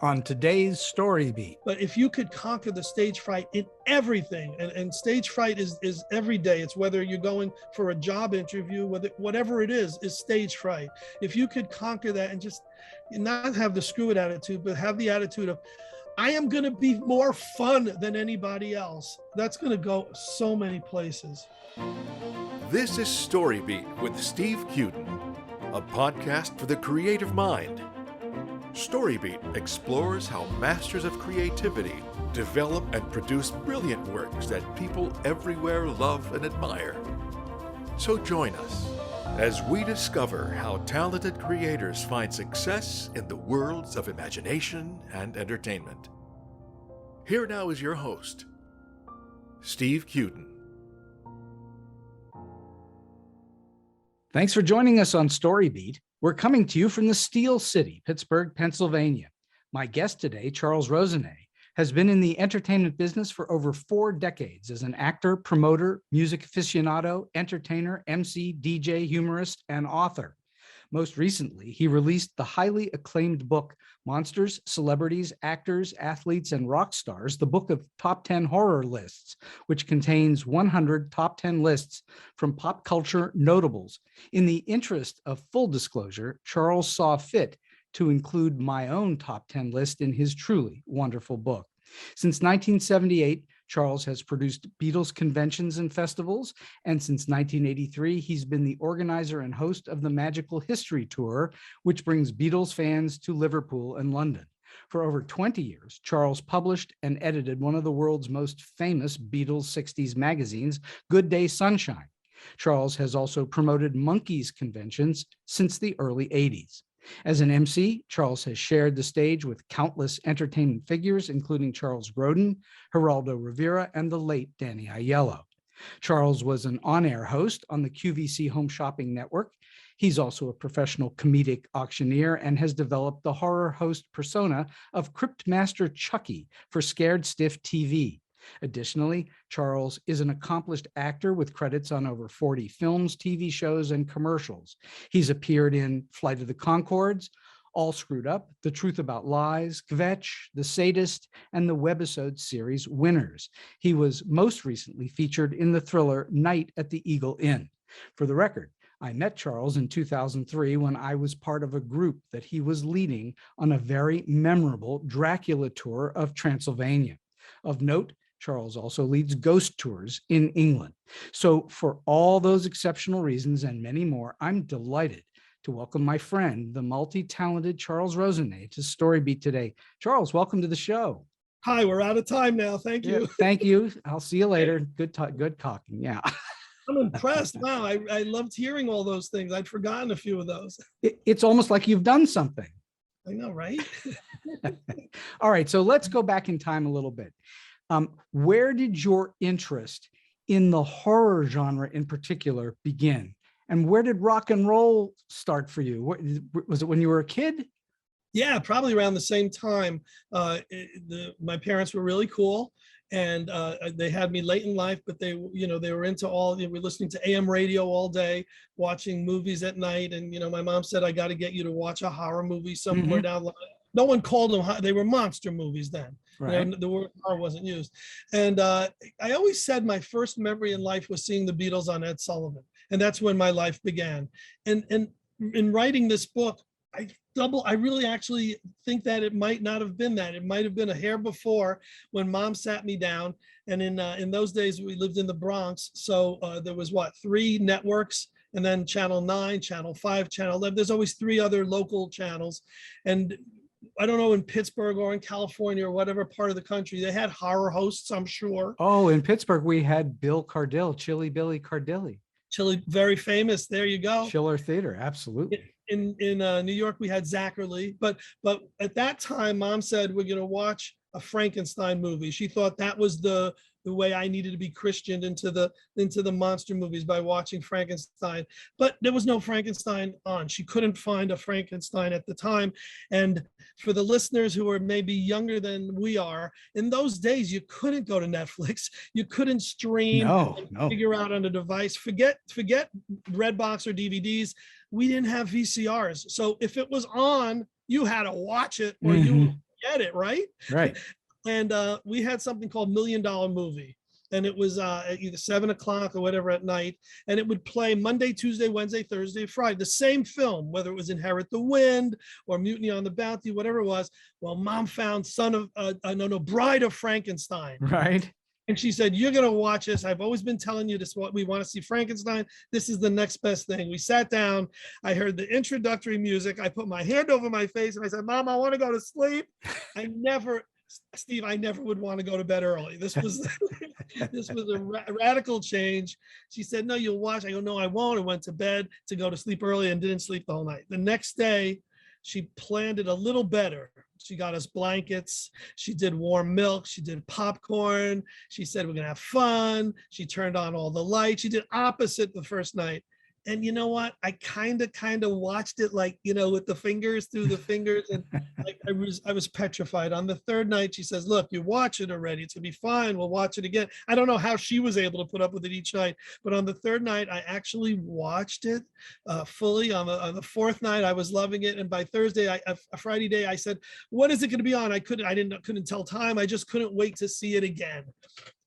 on today's Story Beat. But if you could conquer the stage fright in everything, and stage fright is every day. It's whether you're going for a job interview, whatever it is stage fright. If you could conquer that and just not have the screw it attitude, but have the attitude of, I am going to be more fun than anybody else. That's going to go so many places. This is StoryBeat with Steve Cuden, a podcast for the creative mind. StoryBeat explores how masters of creativity develop and produce brilliant works that people everywhere love and admire. So join us as we discover how talented creators find success in the worlds of imagination and entertainment. Here now is your host, Steve Cuden. Thanks for joining us on StoryBeat. We're coming to you from the Steel City, Pittsburgh, Pennsylvania. My guest today, Charles Rosenay, has been in the entertainment business for over 4 decades as an actor, promoter, music aficionado, entertainer, MC, DJ, humorist, and author. Most recently, he released the highly acclaimed book, Monsters, Celebrities, Actors, Athletes, and Rock Stars, the book of top 10 horror lists, which contains 100 top 10 lists from pop culture notables. In the interest of full disclosure, Charles saw fit to include my own top 10 list in his truly wonderful book. Since 1978, Charles has produced Beatles Conventions and Festivals, and since 1983, he's been the organizer and host of the Magical History Tour, which brings Beatles fans to Liverpool and London. For over 20 years, Charles published and edited one of the world's most famous Beatles 60s magazines, Good Day Sunshine. Charles has also promoted Monkees conventions since the early 80s. As an MC, Charles has shared the stage with countless entertainment figures, including Charles Grodin, Geraldo Rivera, and the late Danny Aiello. Charles was an on-air host on the QVC Home Shopping Network. He's also a professional comedic auctioneer and has developed the horror host persona of Cryptmaster Chucky for Scared Stiff TV. Additionally, Charles is an accomplished actor with credits on over 40 films, TV shows, and commercials. He's appeared in Flight of the Conchords, All Screwed Up, The Truth About Lies, Kvetch, The Sadist, and the webisode series Winners. He was most recently featured in the thriller Night at the Eagle Inn. For the record, I met Charles in 2003 when I was part of a group that he was leading on a very memorable Dracula tour of Transylvania. Of note, Charles also leads ghost tours in England. So for all those exceptional reasons and many more, I'm delighted to welcome my friend, the multi-talented Charles Rosenay, to StoryBeat today. Charles, welcome to the show. Hi, we're out of time now. Thank you. Yeah, thank you. I'll see you later. Good talk, good talking. Yeah. I'm impressed. Wow, I loved hearing all those things. I'd forgotten a few of those. It's almost like you've done something. I know, right? All right, so let's go back in time a little bit. Where did your interest in the horror genre in particular begin? And where did rock and roll start for you? Was it when you were a kid? Yeah, probably around the same time. My parents were really cool, and they had me late in life, but they were into they were listening to AM radio all day, watching movies at night. And, my mom said, I got to get you to watch a horror movie somewhere down the line. No one called them, they were monster movies then. Right. The word horror wasn't used. And I always said my first memory in life was seeing the Beatles on Ed Sullivan. And that's when my life began. And in writing this book, I really actually think that it might not have been that. It might have been a hair before, when Mom sat me down. And in those days, we lived in the Bronx. So there was 3 networks, and then Channel 9, Channel 5, Channel 11. There's always 3 other local channels. And I don't know, in Pittsburgh or in California or whatever part of the country, they had horror hosts, I'm sure. Oh, in Pittsburgh, we had Bill Cardille, Chilly Billy Cardille. Chilly, very famous. There you go. Schiller Theater, absolutely. In New York, we had Zachary. But at that time, Mom said, we're going to watch a Frankenstein movie. She thought that was the way I needed to be Christianed into the monster movies, by watching Frankenstein. But there was no Frankenstein on. She couldn't find a Frankenstein at the time. And for the listeners who are maybe younger than we are, in those days, you couldn't go to Netflix. You couldn't stream and figure out on a device. Forget Redbox or DVDs. We didn't have VCRs. So if it was on, you had to watch it, or you get it, right? Right. And we had something called $1 Million Movie. And it was at either 7 o'clock or whatever at night. And it would play Monday, Tuesday, Wednesday, Thursday, Friday, the same film, whether it was Inherit the Wind or Mutiny on the Bounty, whatever it was. Well, mom found Bride of Frankenstein. Right. And she said, you're going to watch this. I've always been telling you this. We want to see Frankenstein. This is the next best thing. We sat down. I heard the introductory music. I put my hand over my face and I said, Mom, I want to go to sleep. Steve, I never would want to go to bed early. This was this was a radical change. She said, no, you'll watch. I go, no, I won't. I went to bed to go to sleep early and didn't sleep the whole night. The next day, she planned it a little better. She got us blankets. She did warm milk. She did popcorn. She said, we're going to have fun. She turned on all the lights. She did opposite the first night. And you know what? I kind of watched it like, with the fingers through the fingers. And like I was petrified. On the third night, she says, look, you watch it already. It's gonna be fine. We'll watch it again. I don't know how she was able to put up with it each night, but on the third night, I actually watched it fully. On the fourth night, I was loving it. And by Thursday, Friday day, I said, what is it going to be on? I couldn't tell time. I just couldn't wait to see it again.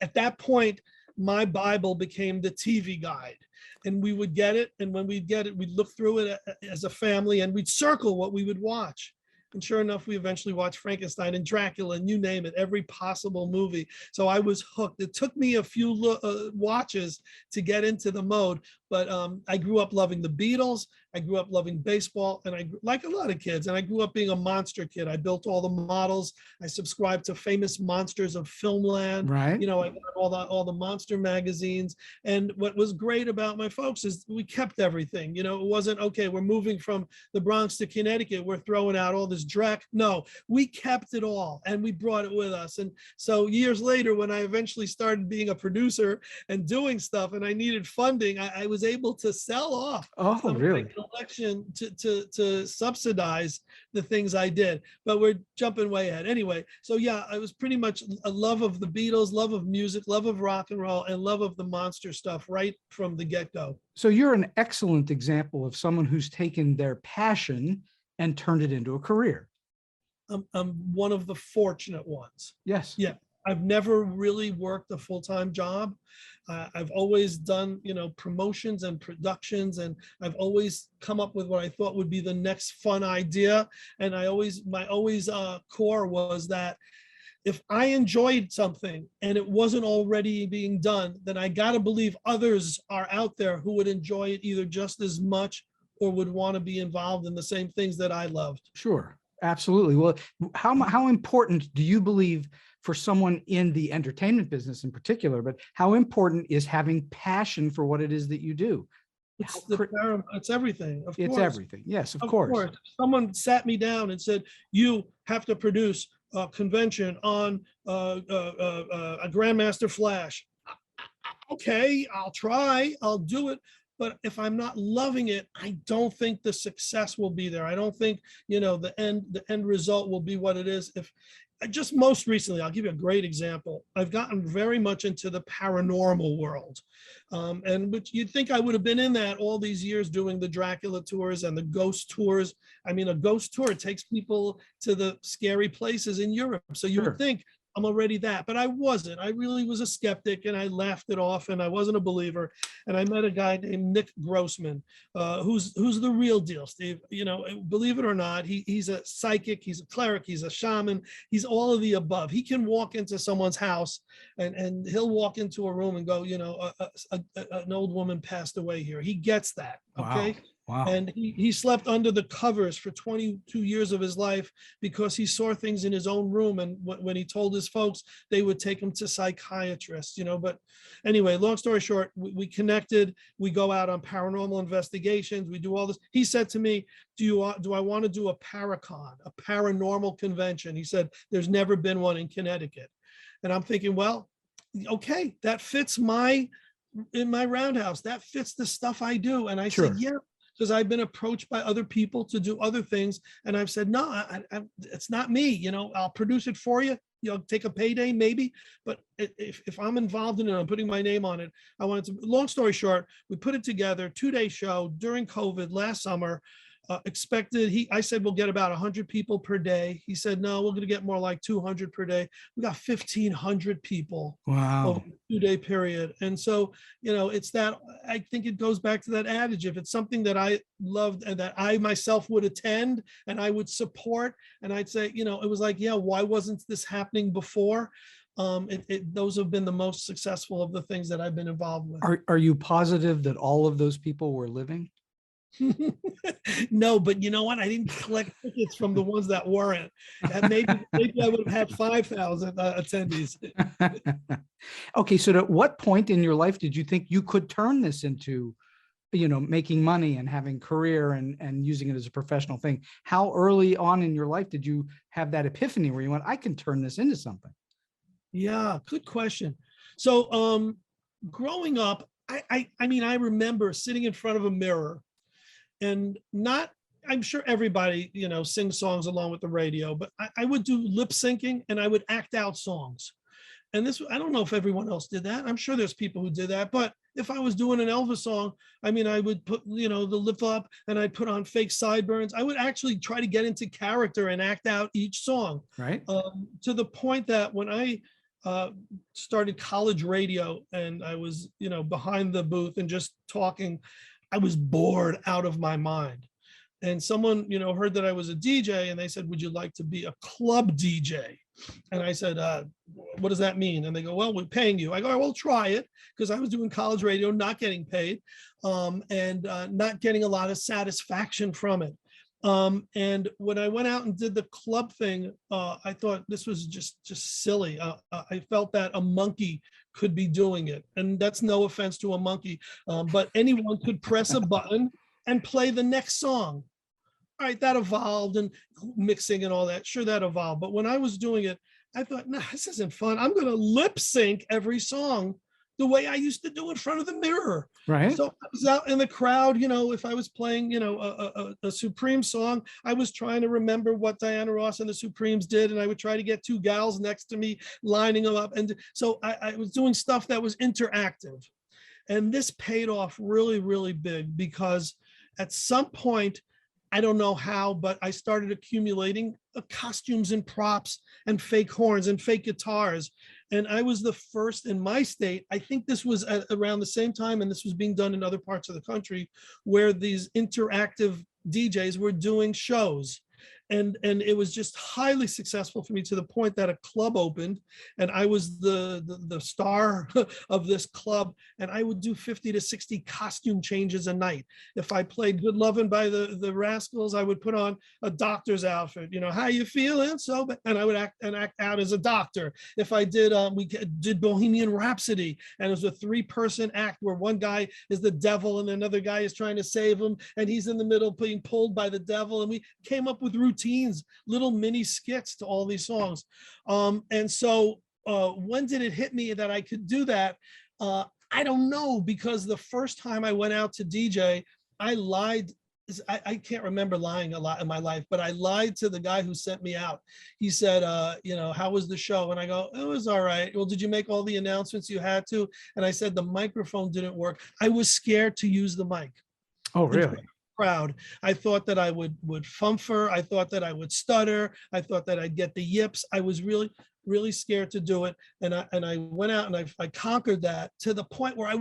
At that point, my Bible became the TV guide. And we would get it. And when we'd get it, we'd look through it as a family and we'd circle what we would watch. And sure enough, we eventually watched Frankenstein and Dracula and you name it, every possible movie. So I was hooked. It took me a few watches to get into the mode, but I grew up loving the Beatles. I grew up loving baseball, and like a lot of kids, and I grew up being a monster kid. I built all the models. I subscribed to famous monsters of Filmland. Right. I got all the monster magazines. And what was great about my folks is we kept everything. It wasn't, okay, we're moving from the Bronx to Connecticut, we're throwing out all this dreck. No, we kept it all and we brought it with us. And so years later, when I eventually started being a producer and doing stuff and I needed funding, I was able to sell off some really? of my collection to subsidize the things I did. But we're jumping way ahead. Anyway, so yeah, I was pretty much a love of the Beatles, love of music, love of rock and roll, and love of the monster stuff right from the get-go. So you're an excellent example of someone who's taken their passion and turned it into a career. I'm one of the fortunate ones. Yes. Yeah. I've never really worked a full-time job. I've always done, promotions and productions, and I've always come up with what I thought would be the next fun idea. And my core was that if I enjoyed something and it wasn't already being done, then I got to believe others are out there who would enjoy it either just as much or would want to be involved in the same things that I loved. Sure. Absolutely. Well, how important do you believe for someone in the entertainment business in particular, but how important is having passion for what it is that you do? It's everything. It's everything. Yes, of course. Someone sat me down and said, you have to produce a convention on a Grandmaster Flash. Okay, I'll try, I'll do it. But if I'm not loving it, I don't think the success will be there. I don't think, the end result will be what it is. If just most recently, I'll give you a great example. I've gotten very much into the paranormal world. And which you'd think I would have been in that all these years doing the Dracula tours and the ghost tours. I mean, a ghost tour takes people to the scary places in Europe. So you would think I'm already that, but I wasn't. I really was a skeptic and I laughed it off and I wasn't a believer. And I met a guy named Nick Grossman, who's the real deal, Steve. Believe it or not, he's a psychic, he's a cleric, he's a shaman, he's all of the above. He can walk into someone's house and he'll walk into a room and go, an old woman passed away here. He gets that, okay? Wow. And he slept under the covers for 22 years of his life because he saw things in his own room. And when he told his folks, they would take him to psychiatrists, But anyway, long story short, we connected. We go out on paranormal investigations. We do all this. He said to me, do I want to do a Paracon, a paranormal convention? He said, there's never been one in Connecticut. And I'm thinking, well, okay, that fits in my roundhouse. That fits the stuff I do. And I said, yeah. Because I've been approached by other people to do other things. And I've said, no, it's not me. I'll produce it for you. Take a payday maybe. But if I'm involved in it, I'm putting my name on it. I wanted to, long story short, we put it together, 2-day show during COVID last summer. expected, I said, we'll get about 100 people per day. He said, no, we're going to get more like 200 per day. We got 1,500 people over Wow. a 2-day period. And so, it's that, I think it goes back to that adage. If it's something that I loved and that I myself would attend and I would support, and I'd say, it was like, yeah, why wasn't this happening before? Those have been the most successful of the things that I've been involved with. Are you positive that all of those people were living? No, but you know what? I didn't collect tickets from the ones that weren't. And maybe I would have had 5,000 attendees. Okay, so at what point in your life did you think you could turn this into, making money and having career and using it as a professional thing? How early on in your life did you have that epiphany where you went, I can turn this into something? Yeah, good question. So growing up, I mean, I remember sitting in front of a mirror and I'm sure everybody, sings songs along with the radio, but I would do lip syncing and I would act out songs. And this, I don't know if everyone else did that. I'm sure there's people who did that, but if I was doing an Elvis song, I mean, I would put, the lip up and I'd put on fake sideburns. I would actually try to get into character and act out each song. Right. To the point that when I started college radio and I was, behind the booth and just talking, I was bored out of my mind. And someone, heard that I was a DJ and they said, would you like to be a club DJ? And I said, what does that mean? And they go, well, we're paying you. I go, I will try it, because I was doing college radio, not getting paid, and not getting a lot of satisfaction from it. And when I went out and did the club thing, I thought this was just silly. I felt that a monkey could be doing it. And that's no offense to a monkey, but anyone could press a button and play the next song. All right, that evolved, and mixing and all that. Sure, that evolved. But when I was doing it, I thought, no, this isn't fun. I'm going to lip sync every song the way I used to do in front of the mirror. Right. So I was out in the crowd, if I was playing, a Supreme song, I was trying to remember what Diana Ross and the Supremes did. And I would try to get 2 gals next to me, lining them up. And so I was doing stuff that was interactive. And this paid off really, really big, because at some point, I don't know how, but I started accumulating costumes and props and fake horns and fake guitars. And I was the first in my state. I think this was around the same time, and this was being done in other parts of the country, where these interactive DJs were doing shows. And it was just highly successful for me, to the point that a club opened and I was the star of this club, and I would do 50 to 60 costume changes a night. If I played Good Lovin' by the Rascals, I would put on a doctor's outfit, how you feeling? So, and I would act out as a doctor. If I did, we did Bohemian Rhapsody, and it was a 3-person act where one guy is the devil and another guy is trying to save him, and he's in the middle being pulled by the devil. And we came up with routines, little mini skits to all these songs. And so when did it hit me that I could do that? I don't know, because the first time I went out to DJ, I lied. I can't remember lying a lot in my life, but I lied to the guy who sent me out. He said, how was the show? And I go, it was all right. Well, did you make all the announcements you had to? And I said, the microphone didn't work. I was scared to use the mic. Oh, really? Crowd. I thought that I would fumfer. I thought that I would stutter. I thought that I'd get the yips. I was really, really scared to do it. And I went out and I conquered that, to the point where I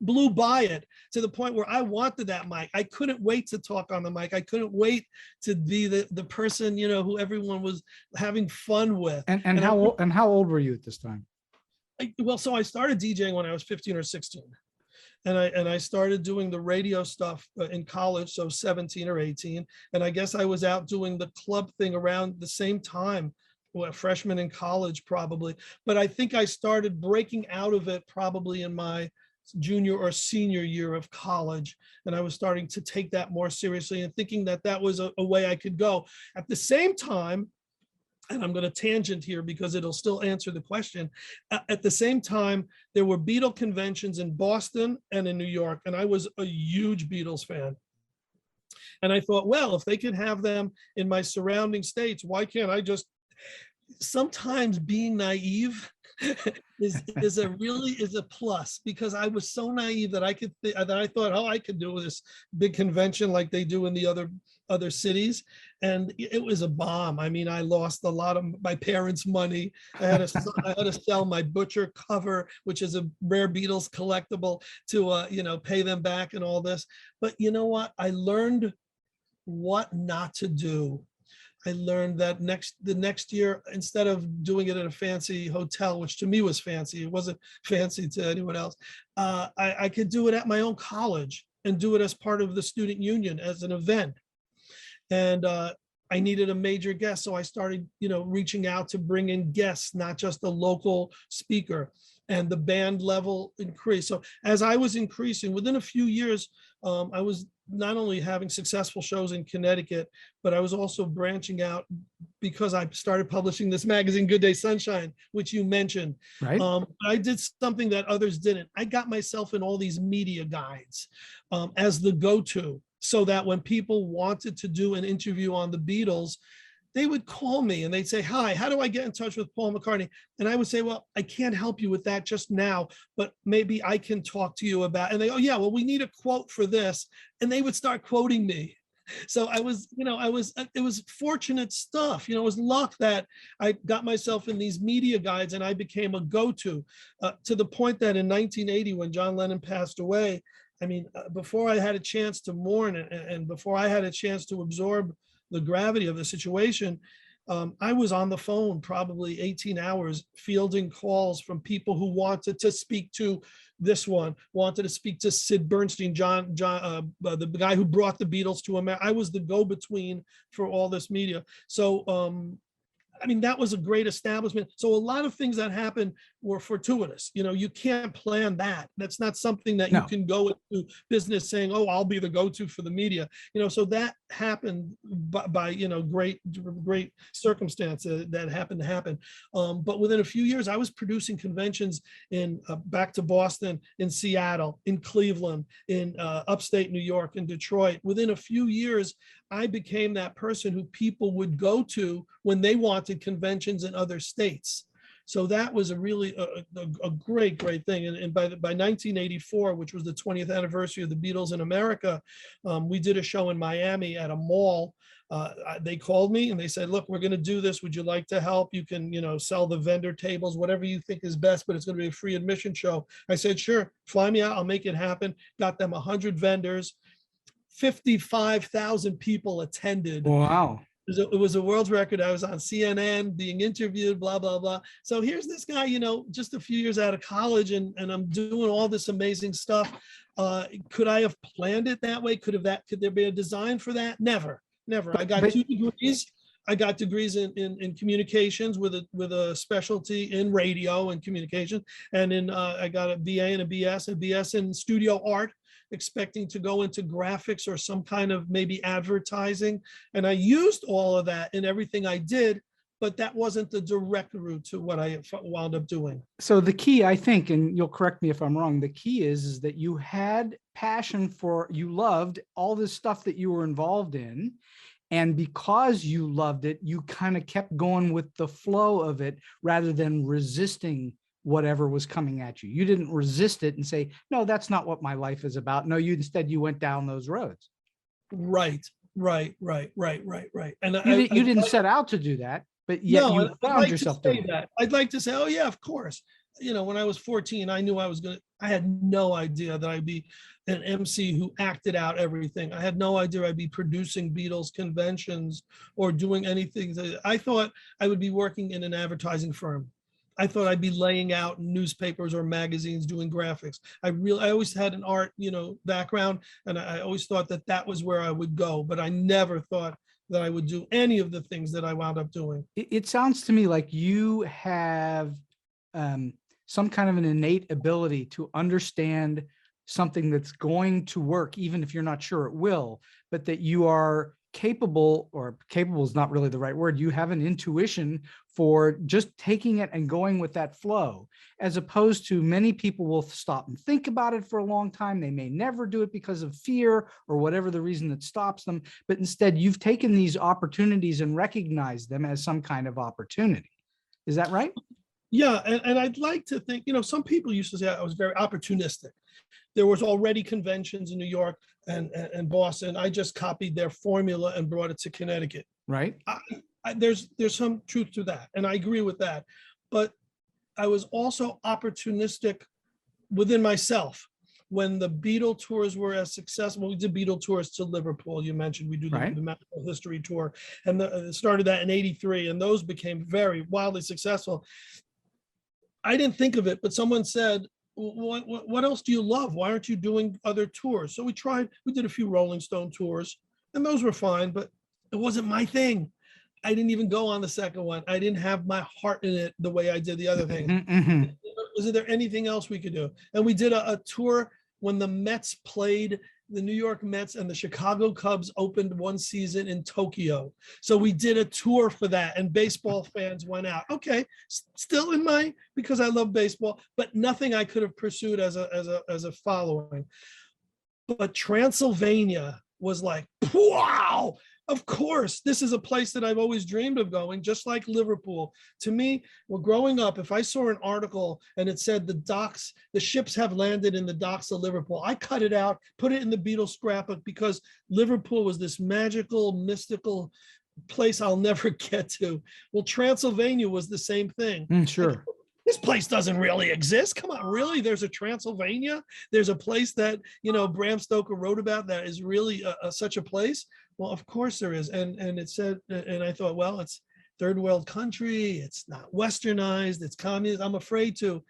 blew by it, to the point where I wanted that mic. I couldn't wait to talk on the mic. I couldn't wait to be the person, who everyone was having fun with. And how old were you at this time? So I started DJing when I was 15 or 16. And I started doing the radio stuff in college, so 17 or 18. And I guess I was out doing the club thing around the same time, freshman in college probably. But I think I started breaking out of it probably in my junior or senior year of college. And I was starting to take that more seriously and thinking that that was a way I could go. At the same time, and I'm going to tangent here because it'll still answer the question. At the same time, there were Beatles conventions in Boston and in New York, and I was a huge Beatles fan. And I thought, well, if they can have them in my surrounding states, why can't I just sometimes being naive is a plus, because I was so naive that I thought, oh, I could do this big convention like they do in the other cities, and it was a bomb. I mean, I lost a lot of my parents' money. I had to sell my Butcher cover, which is a rare Beatles collectible, to pay them back and all this. But you know what? I learned what not to do. I learned that the next year, instead of doing it at a fancy hotel, which to me was fancy, it wasn't fancy to anyone else, I could do it at my own college and do it as part of the student union as an event. And I needed a major guest, so I started, reaching out to bring in guests, not just a local speaker. And the band level increased. So as I was increasing, within a few years, I was not only having successful shows in Connecticut, but I was also branching out because I started publishing this magazine, Good Day Sunshine, which you mentioned. Right. I did something that others didn't. I got myself in all these media guides as the go-to, so that when people wanted to do an interview on the Beatles, they would call me and they'd say, hi, how do I get in touch with Paul McCartney? And I would say, well, I can't help you with that just now, but maybe I can talk to you about, and they, oh yeah, well, we need a quote for this. And they would start quoting me. So it was fortunate stuff. It was luck that I got myself in these media guides and I became a go-to, to the point that in 1980, when John Lennon passed away, I mean, before I had a chance to mourn and before I had a chance to absorb the gravity of the situation, I was on the phone probably 18 hours fielding calls from people who wanted to speak to this one, wanted to speak to Sid Bernstein, the guy who brought the Beatles to America. I was the go-between for all this media. So I mean, that was a great establishment. So a lot of things that happened were fortuitous. You can't plan that. That's not something that you can go into business saying, oh, I'll be the go-to for the media. So that happened by great circumstance that happened to happen. But within a few years, I was producing conventions in back to Boston, in Seattle, in Cleveland, in upstate New York, in Detroit. Within a few years, I became that person who people would go to when they wanted conventions in other states. So that was a really a great thing. And by 1984, which was the 20th anniversary of the Beatles in America, we did a show in Miami at a mall. They called me and they said, look, we're going to do this. Would you like to help? You can, sell the vendor tables, whatever you think is best, but it's going to be a free admission show. I said, sure, fly me out. I'll make it happen. Got them 100 vendors. 55,000 people attended. Wow. It was a world record. I was on CNN being interviewed, blah, blah, blah. So here's this guy, just a few years out of college, and I'm doing all this amazing stuff. Could I have planned it that way? Could there be a design for that? Never. I got 2 degrees. I got degrees in communications with a specialty in radio and communication. And I got a BA and a BS in studio art, expecting to go into graphics or some kind of maybe advertising. And I used all of that in everything I did, but that wasn't the direct route to what I wound up doing. So the key, I think, and you'll correct me if I'm wrong, the key is that you had passion you loved all this stuff that you were involved in. And because you loved it, you kind of kept going with the flow of it rather than resisting whatever was coming at you. You didn't resist it and say, no, that's not what my life is about. No, instead you went down those roads. Right. And you didn't set out to do that, but yet you found yourself doing that. I'd like to say, oh yeah, of course. When I was 14, I knew I had no idea that I'd be an MC who acted out everything. I had no idea I'd be producing Beatles conventions or doing anything. I thought I would be working in an advertising firm. I thought I'd be laying out newspapers or magazines doing graphics. I always had an art, background, and I always thought that was where I would go, but I never thought that I would do any of the things that I wound up doing. It sounds to me like you have some kind of an innate ability to understand something that's going to work, even if you're not sure it will, but that you are capable is not really the right word. You have an intuition for just taking it and going with that flow, as opposed to many people will stop and think about it for a long time. They may never do it because of fear or whatever the reason that stops them. But instead, you've taken these opportunities and recognized them as some kind of opportunity. Is that right? Yeah, and I'd like to think, some people used to say I was very opportunistic. There was already conventions in New York and Boston. I just copied their formula and brought it to Connecticut. Right. There's some truth to that, and I agree with that. But I was also opportunistic within myself. When the Beatle tours were as successful, we did Beatle tours to Liverpool. You mentioned we do the, Right. the Natural History Tour, and started that in '83, and those became very wildly successful. I didn't think of it, but someone said, what else do you love? Why aren't you doing other tours? So we did a few Rolling Stone tours, and those were fine, but it wasn't my thing. I didn't even go on the second one. I didn't have my heart in it the way I did the other things. Mm-hmm. Was there anything else we could do? And we did a tour when the Mets played, the New York Mets and the Chicago Cubs opened one season in Tokyo. So we did a tour for that, and baseball fans went out. Okay, still in my, because I love baseball, but nothing I could have pursued as a following. But Transylvania was like, wow. Of course, this is a place that I've always dreamed of going, just like Liverpool. To me, well, growing up, if I saw an article and it said the ships have landed in the docks of Liverpool, I cut it out, put it in the Beatles scrapbook, because Liverpool was this magical, mystical place I'll never get to. Well, Transylvania was the same thing. Sure. This place doesn't really exist. Come on, really? There's a Transylvania? There's a place that, Bram Stoker wrote about that is really such a place? Well, of course there is. And it said, and I thought, well, it's third world country. It's not westernized. It's communist. I'm afraid to.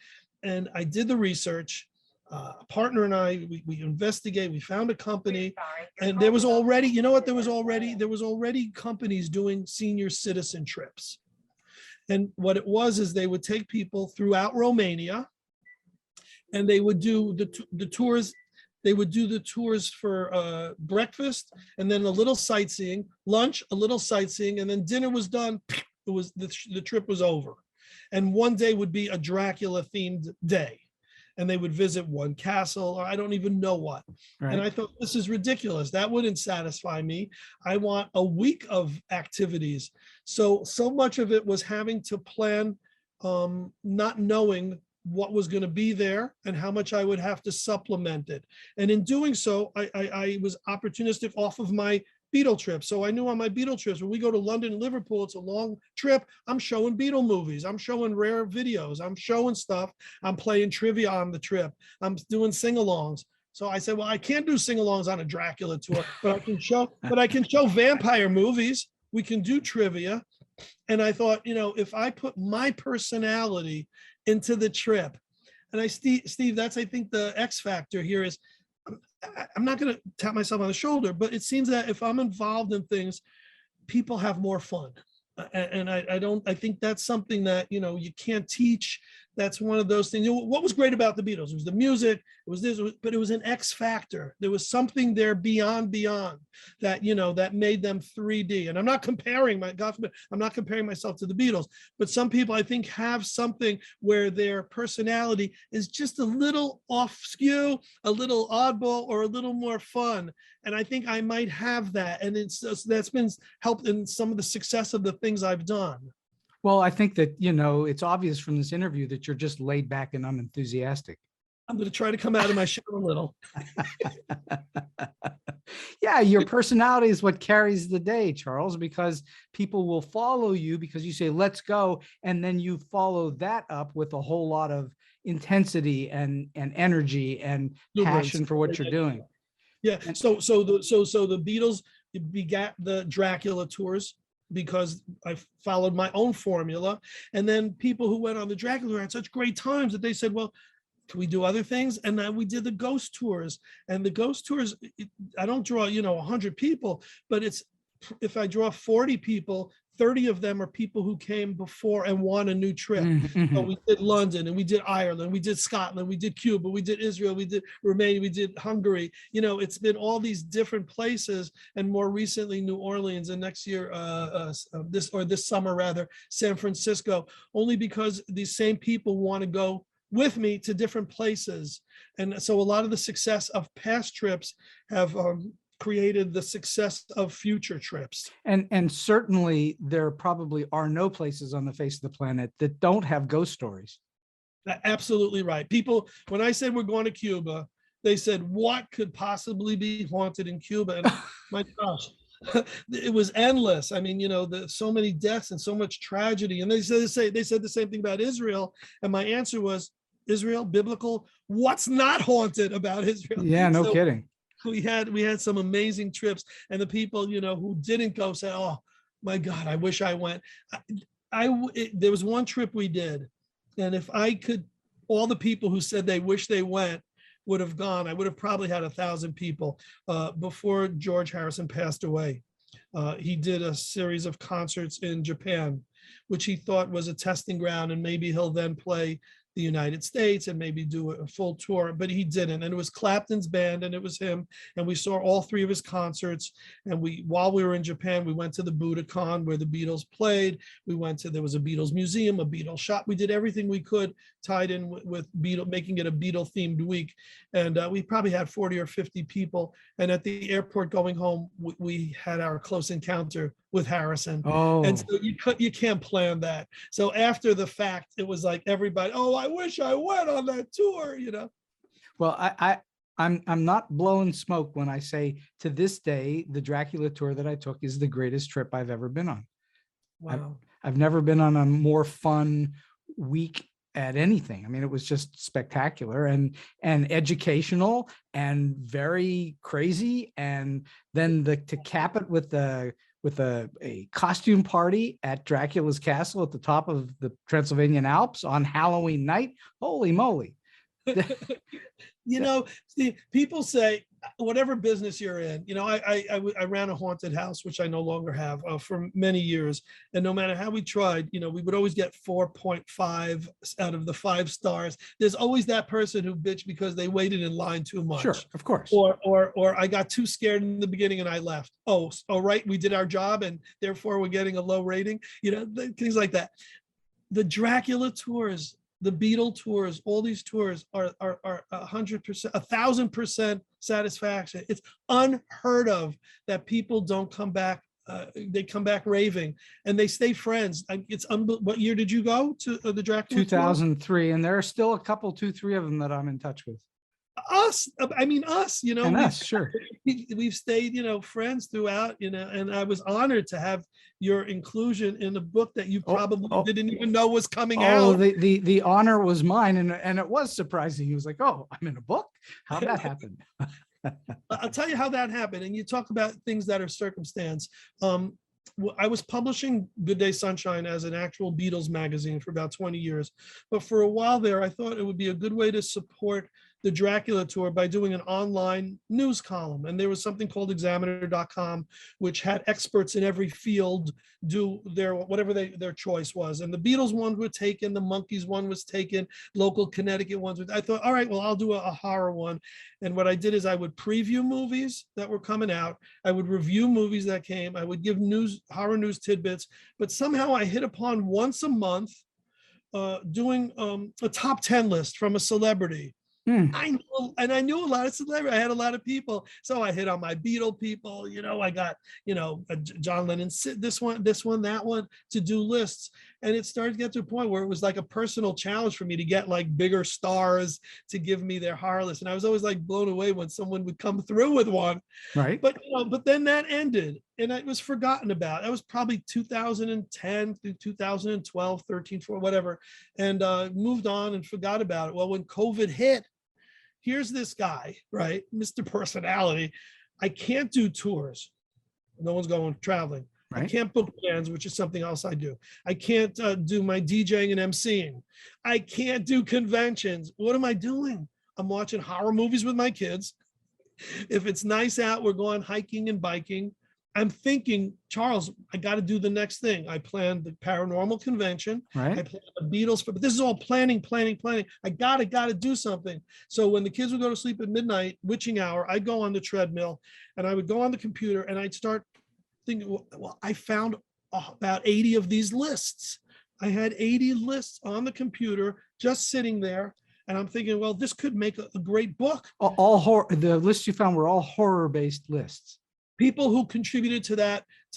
And I did the research. A partner and I, we investigated, we found a company, and there was already, there was already companies doing senior citizen trips. And what it was is they would take people throughout Romania, and they would do the tours. They would do the tours for breakfast, and then a little sightseeing, lunch, a little sightseeing, and then dinner was done. It was the trip was over, and one day would be a Dracula themed day, and they would visit one castle, or I don't even know what. Right. And I thought, this is ridiculous. That wouldn't satisfy me. I want a week of activities. So much of it was having to plan, not knowing what was going to be there and how much I would have to supplement it. And in doing so, I was opportunistic off of my Beatle trip. So I knew on my Beatle trips, when we go to London and Liverpool, it's a long trip. I'm showing Beatle movies. I'm showing rare videos. I'm showing stuff. I'm playing trivia on the trip. I'm doing sing-alongs. So I said, well, I can't do sing-alongs on a Dracula tour, but I can show vampire movies. We can do trivia. And I thought, if I put my personality into the trip, and Steve, that's, I think, the X factor here is, I'm not going to tap myself on the shoulder, but it seems that if I'm involved in things, people have more fun. And I think that's something that, you can't teach. That's one of those things. What was great about the Beatles? It was the music, it was this, but it was an X factor. There was something there beyond that, that made them 3D. And I'm not comparing I'm not comparing myself to the Beatles, but some people I think have something where their personality is just a little off skew, a little oddball, or a little more fun. And I think I might have that. And that's been helped in some of the success of the things I've done. Well, I think that, it's obvious from this interview that you're just laid back and unenthusiastic. I'm going to try to come out of my shell a little. Yeah, your personality is what carries the day, Charles, because people will follow you because you say, let's go. And then you follow that up with a whole lot of intensity and energy and passion for what you're doing. Yeah. So the Beatles begat the Dracula tours, because I followed my own formula. And then people who went on the Dracula had such great times that they said, well, can we do other things? And then we did the ghost tours. And the ghost tours, I don't draw, 100 people, but if I draw 40 people, 30 of them are people who came before and want a new trip. Mm-hmm. So we did London, and we did Ireland, we did Scotland, we did Cuba, we did Israel, we did Romania, we did Hungary. It's been all these different places, and more recently New Orleans, and next year, this summer rather, San Francisco, only because these same people want to go with me to different places. And so a lot of the success of past trips have created the success of future trips. And certainly there probably are no places on the face of the planet that don't have ghost stories. Absolutely right. People, when I said we're going to Cuba, they said, what could possibly be haunted in Cuba? And my gosh, it was endless. I mean, so many deaths and so much tragedy. And they said the same thing about Israel. And my answer was, Israel, biblical, what's not haunted about Israel? Yeah, no kidding. We had some amazing trips, and the people, who didn't go said, oh my God, I wish I went. There was one trip we did, and if I could, all the people who said they wish they went would have gone. I would have probably had 1,000 people. Before George Harrison passed away, he did a series of concerts in Japan, which he thought was a testing ground, and maybe he'll then play the United States and maybe do a full tour, but he didn't. And it was Clapton's band, and it was him. And we saw all 3 of his concerts. And while we were in Japan, we went to the Budokan where the Beatles played. There was a Beatles museum, a Beatles shop. We did everything we could, tied in with Beatle, making it a Beatle themed week. And we probably had 40 or 50 people. And at the airport going home, we had our close encounter with Harrison. Oh. And so you can't plan that. So after the fact, it was like everybody, oh, I wish I went on that tour, Well, I'm not blowing smoke when I say, to this day, the Dracula tour that I took is the greatest trip I've ever been on. Wow. I've never been on a more fun week at anything. I mean, it was just spectacular and educational and very crazy. And then to cap it with a costume party at Dracula's castle at the top of the Transylvanian Alps on Halloween night. Holy moly. Steve, people say, whatever business you're in, I ran a haunted house, which I no longer have, for many years. And no matter how we tried, we would always get 4.5 out of the 5 stars. There's always that person who bitched because they waited in line too much. Sure, of course. Or I got too scared in the beginning and I left. Oh, right, we did our job and therefore we're getting a low rating. Things like that. The Dracula tours, the Beatle tours, all these tours are 100%, 1,000% satisfaction. It's unheard of that people don't come back. They come back raving and they stay friends. It's what year did you go to the Dracula 2003, and there are still a couple, 2-3 of them that I'm in touch with. Us, And us, sure. We've stayed, friends throughout, and I was honored to have your inclusion in a book that you probably didn't even know was coming out. The honor was mine, and it was surprising. He was like, "Oh, I'm in a book? How'd that happen?" I'll tell you how that happened. And you talk about things that are circumstance. I was publishing Good Day Sunshine as an actual Beatles magazine for about 20 years. But for a while there, I thought it would be a good way to support the Dracula tour by doing an online news column. And there was something called examiner.com, which had experts in every field do whatever their choice was. And the Beatles one were taken, the Monkees one was taken, local Connecticut ones. I thought, all right, well, I'll do a horror one. And what I did is I would preview movies that were coming out. I would review movies that came. I would give horror news tidbits. But somehow I hit upon once a month doing a top 10 list from a celebrity. I knew a lot of celebrities. I had a lot of people. So I hit on my Beatle people. I got, John Lennon, this one, that one, to do lists. And it started to get to a point where it was like a personal challenge for me to get like bigger stars to give me their horror list. And I was always like blown away when someone would come through with one. Right. But then that ended and it was forgotten about. That was probably 2010 through 2012, 13, 14, whatever. And moved on and forgot about it. Well, when COVID hit, here's this guy, right? Mr. Personality. I can't do tours. No one's going traveling. Right. I can't book bands, which is something else I do. I can't do my DJing and MCing. I can't do conventions. What am I doing? I'm watching horror movies with my kids. If it's nice out, we're going hiking and biking. I'm thinking, Charles, I got to do the next thing. I planned the Paranormal Convention. Right. I planned the Beatles, but this is all planning. I got to do something. So when the kids would go to sleep at midnight, witching hour, I'd go on the treadmill and I would go on the computer and I'd start thinking, well, I found about 80 of these lists. I had 80 lists on the computer just sitting there. And I'm thinking, well, this could make a great book. All horror. The lists you found were all horror-based lists. People who contributed to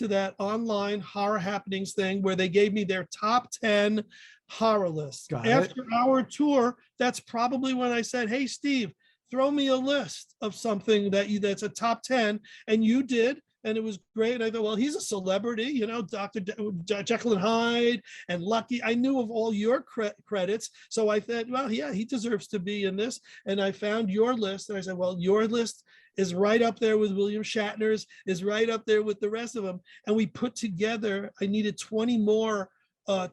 that online horror happenings thing, where they gave me their top 10 horror lists. Got it. After our tour, that's probably when I said, hey, Steve, throw me a list of something that's a top 10. And you did. And it was great. And I thought, well, he's a celebrity, you know, Dr. Jekyll and Hyde and Lucky. I knew of all your credits. So I thought, well, yeah, he deserves to be in this. And I found your list. And I said, well, your list is right up there with William Shatner's, is right up there with the rest of them. And we put together, I needed 20 more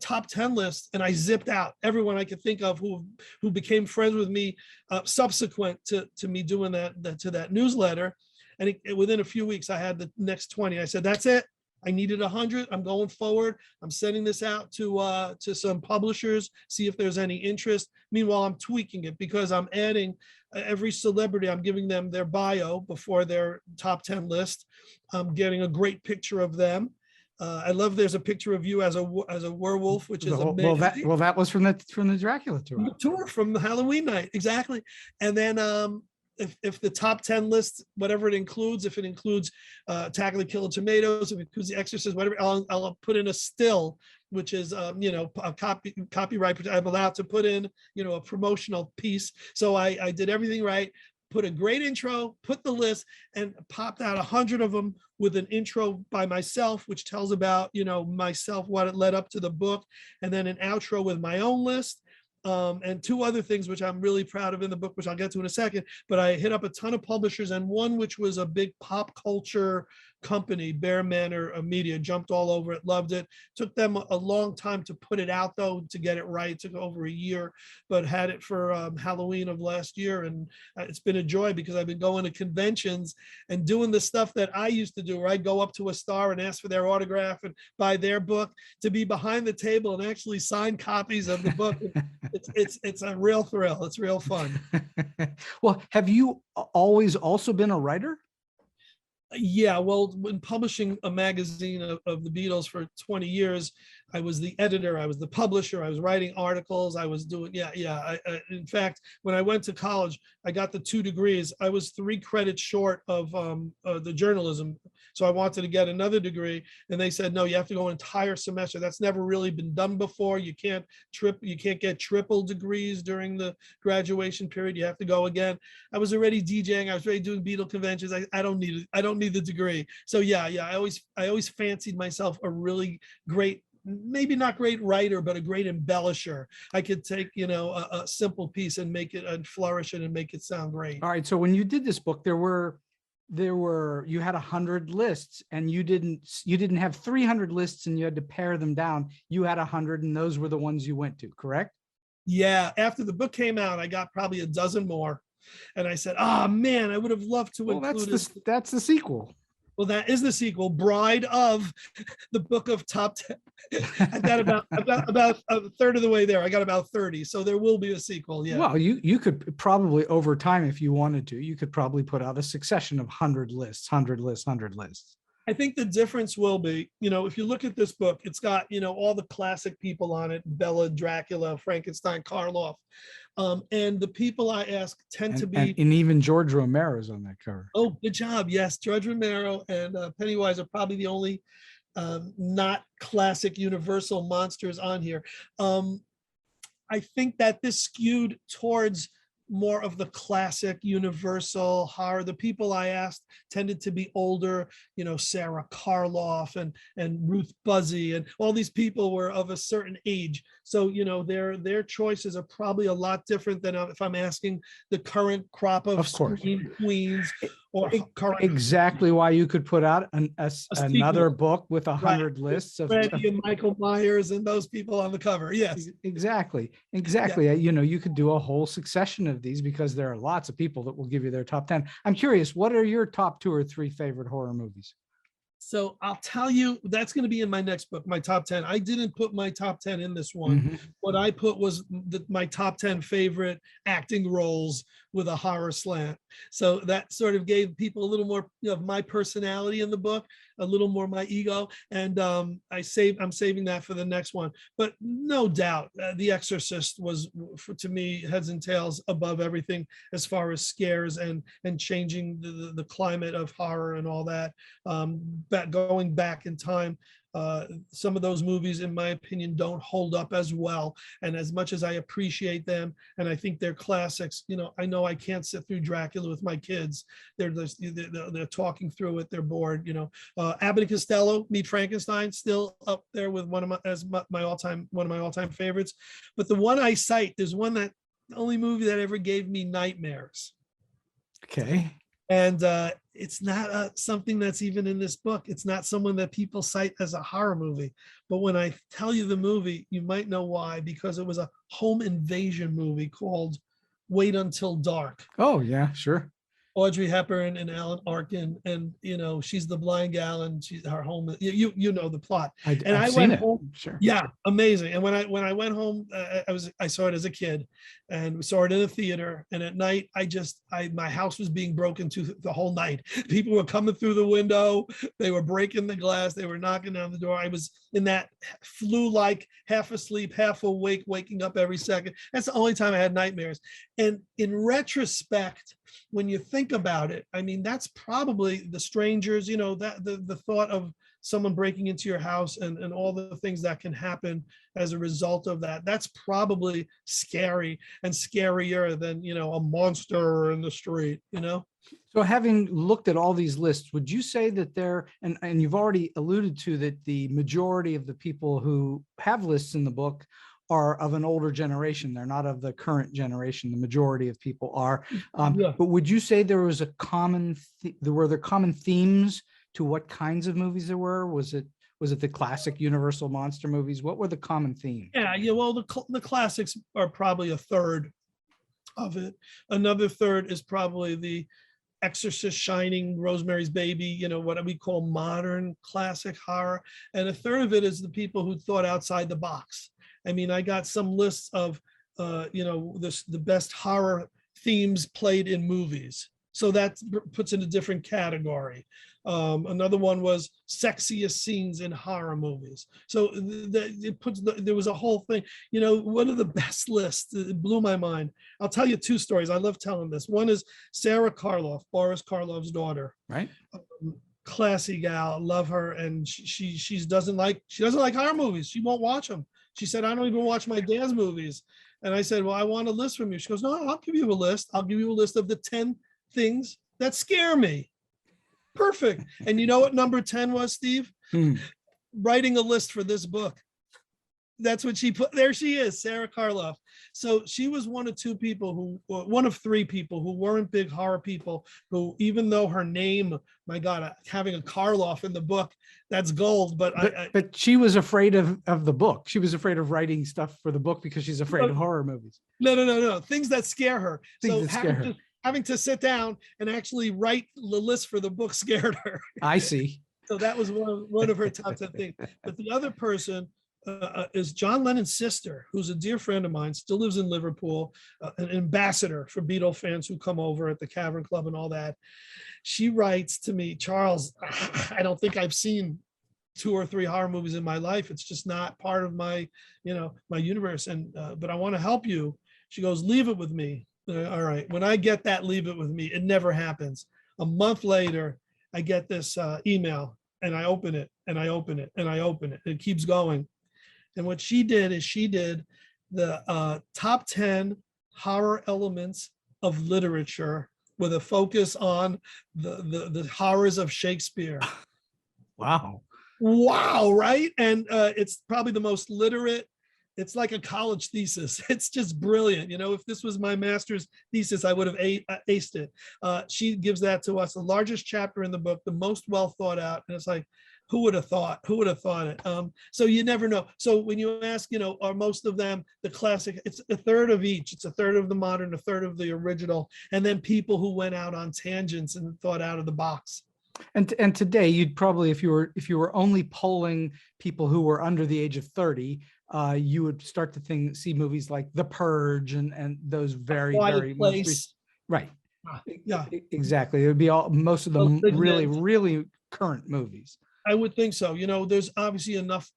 top 10 lists, and I zipped out everyone I could think of who became friends with me subsequent to me doing that newsletter. And within a few weeks, I had the next 20. I said, that's it. I needed 100. I'm going forward. I'm sending this out to some publishers, see if there's any interest. Meanwhile, I'm tweaking it because I'm adding every celebrity. I'm giving them their bio before their top 10 list. I'm getting a great picture of them. I love there's a picture of you as a werewolf, which is amazing. Well, that was from the Dracula tour. From the Halloween night, exactly. And then if the top 10 list, whatever it includes, if it includes Attack of the Killer Tomatoes, if it includes The Exorcist, whatever, I'll put in a still, which is a copyright. I'm allowed to put in a promotional piece. So I did everything right. Put a great intro, put the list, and popped out 100 of them with an intro by myself, which tells about myself, what it led up to the book, and then an outro with my own list. And two other things which I'm really proud of in the book, which I'll get to in a second. But I hit up a ton of publishers, and one which was a big pop culture company, Bear Manor Media, jumped all over it, loved it. Took them a long time to put it out, though, to get it right. It took over a year, but had it for Halloween of last year. And it's been a joy because I've been going to conventions and doing the stuff that I used to do, where I'd go up to a star and ask for their autograph and buy their book, to be behind the table and actually sign copies of the book. It's a real thrill. It's real fun. Well, have you always also been a writer? Yeah, well, when publishing a magazine of the Beatles for 20 years, I was the editor, I was the publisher, I was writing articles, I was doing, in fact, when I went to college, I got the 2 degrees. I was 3 credits short of the journalism. So I wanted to get another degree, and they said, no, you have to go an entire semester. That's never really been done before. You can't get triple degrees during the graduation period. You have to go again. I was already DJing. I was already doing Beatles conventions. I don't need the degree. So I always fancied myself a really great, maybe not great writer, but a great embellisher. I could take, a simple piece and make it and flourish it and make it sound great. All right. So when you did this book, you had 100 lists, and you didn't have 300 lists and you had to pare them down. You had 100, and those were the ones you went to, correct? Yeah. After the book came out, I got probably a dozen more. And I said, oh man, I would have loved to include that's the sequel. Well, that is the sequel, Bride of the Book of Top 10. I got about a third of the way there. I got about 30. So there will be a sequel. Yeah. Well, you could probably, over time, if you wanted to, you could probably put out a succession of 100 lists. I think the difference will be, if you look at this book, it's got, all the classic people on it: Bela, Dracula, Frankenstein, Karloff. And the people I ask tend to be. And even George Romero's on that cover. Oh, good job. Yes. George Romero and Pennywise are probably the only not classic Universal monsters on here. I think that this skewed towards more of the classic Universal horror. The people I asked tended to be older, Sarah Karloff and Ruth Buzzy, and all these people were of a certain age. So, their choices are probably a lot different than if I'm asking the current crop of scream queens. Or exactly why you could put out another book with 100 lists of Freddie and Michael Myers and those people on the cover. Yes, exactly. Yeah. You could do a whole succession of these because there are lots of people that will give you their top 10. I'm curious, what are your top 2 or 3 favorite horror movies? So I'll tell you, that's going to be in my next book, my top 10. I didn't put my top 10 in this one. Mm-hmm. What I put was my top 10 favorite acting roles with a horror slant. So that sort of gave people a little more of my personality in the book, a little more my ego. And I'm saving that for the next one. But no doubt, The Exorcist was, to me, heads and tails above everything as far as scares and changing the climate of horror and all that. Going back in time, some of those movies, in my opinion, don't hold up as well. And as much as I appreciate them, and I think they're classics, I know I can't sit through Dracula with my kids. They're talking through it. They're bored. Abbott and Costello, Meet Frankenstein, still up there with one of my all-time favorites. But the one I cite, there's one the only movie that ever gave me nightmares. Okay. And it's not something that's even in this book. It's not someone that people cite as a horror movie. But when I tell you the movie, you might know why, because it was a home invasion movie called Wait Until Dark. Oh, yeah, sure. Audrey Hepburn and Alan Arkin, and she's the blind gal, and her home. You know the plot. I went home. Sure. Yeah, amazing. And when I went home, I saw it as a kid, and we saw it in a theater. And at night, my house was being broken to the whole night. People were coming through the window. They were breaking the glass. They were knocking down the door. I was in that flu-like, half asleep, half awake, waking up every second. That's the only time I had nightmares. And in retrospect, when you think about it, I mean, that's probably The Strangers, that the thought of someone breaking into your house and all the things that can happen as a result of that. That's probably scary and scarier than, a monster in the street, So having looked at all these lists, would you say that and you've already alluded to that the majority of the people who have lists in the book are of an older generation. They're not of the current generation. The majority of people are. Yeah. But would you say there was were there common themes to what kinds of movies there were? Was it the classic Universal monster movies? What were the common themes? Yeah. Well, the classics are probably a third of it. Another third is probably the Exorcist, Shining, Rosemary's Baby, what we call modern classic horror. And a third of it is the people who thought outside the box. I mean, I got some lists of, the best horror themes played in movies. So that puts in a different category. Another one was sexiest scenes in horror movies. So there was a whole thing. One of the best lists, it blew my mind. I'll tell you two stories. I love telling this. One is Sarah Karloff, Boris Karloff's daughter. Right. Classy gal, love her, and she doesn't like horror movies. She won't watch them. She said, I don't even watch my dad's movies. And I said, well, I want a list from you. She goes, no, I'll give you a list. I'll give you a list of the 10 things that scare me. Perfect. And you know what number 10 was, Steve? Writing a list for this book. That's what she put. There she is, Sarah Karloff. So she was one of three people who weren't big horror people, who, even though her name, my God, having a Karloff in the book, that's gold. But she was afraid of the book. She was afraid of writing stuff for the book because she's afraid of horror movies. No. Things that scare her. Having to sit down and actually write the list for the book scared her. I see. So that was one of her top 10 things. But the other person is John Lennon's sister, who's a dear friend of mine, still lives in Liverpool, an ambassador for Beatles fans who come over at the Cavern Club and all that. She writes to me, Charles, I don't think I've seen 2 or 3 horror movies in my life. It's just not part of my universe. And but I want to help you. She goes, leave it with me. All right. When I get that, leave it with me. It never happens. A month later, I get this email, and I open it, and I open it, and I open it. It keeps going. And what she did is she did the top 10 horror elements of literature with a focus on the horrors of Shakespeare. Wow. Right? And it's probably the most literate. It's like a college thesis. It's just brilliant. If this was my master's thesis, I would have aced it. She gives that to us, the largest chapter in the book, the most well thought out. And it's like, who would have thought it? So you never know. So when you ask, are most of them the classic, it's a third of each. It's a third of the modern, a third of the original. And then people who went out on tangents and thought out of the box. And today you'd probably, if you were only polling people who were under the age of 30, you would start to see movies like The Purge and those very, very Place. Right. Yeah, Exactly. It would be most of the really, Malignant. really current movies. I would think so. There's obviously enough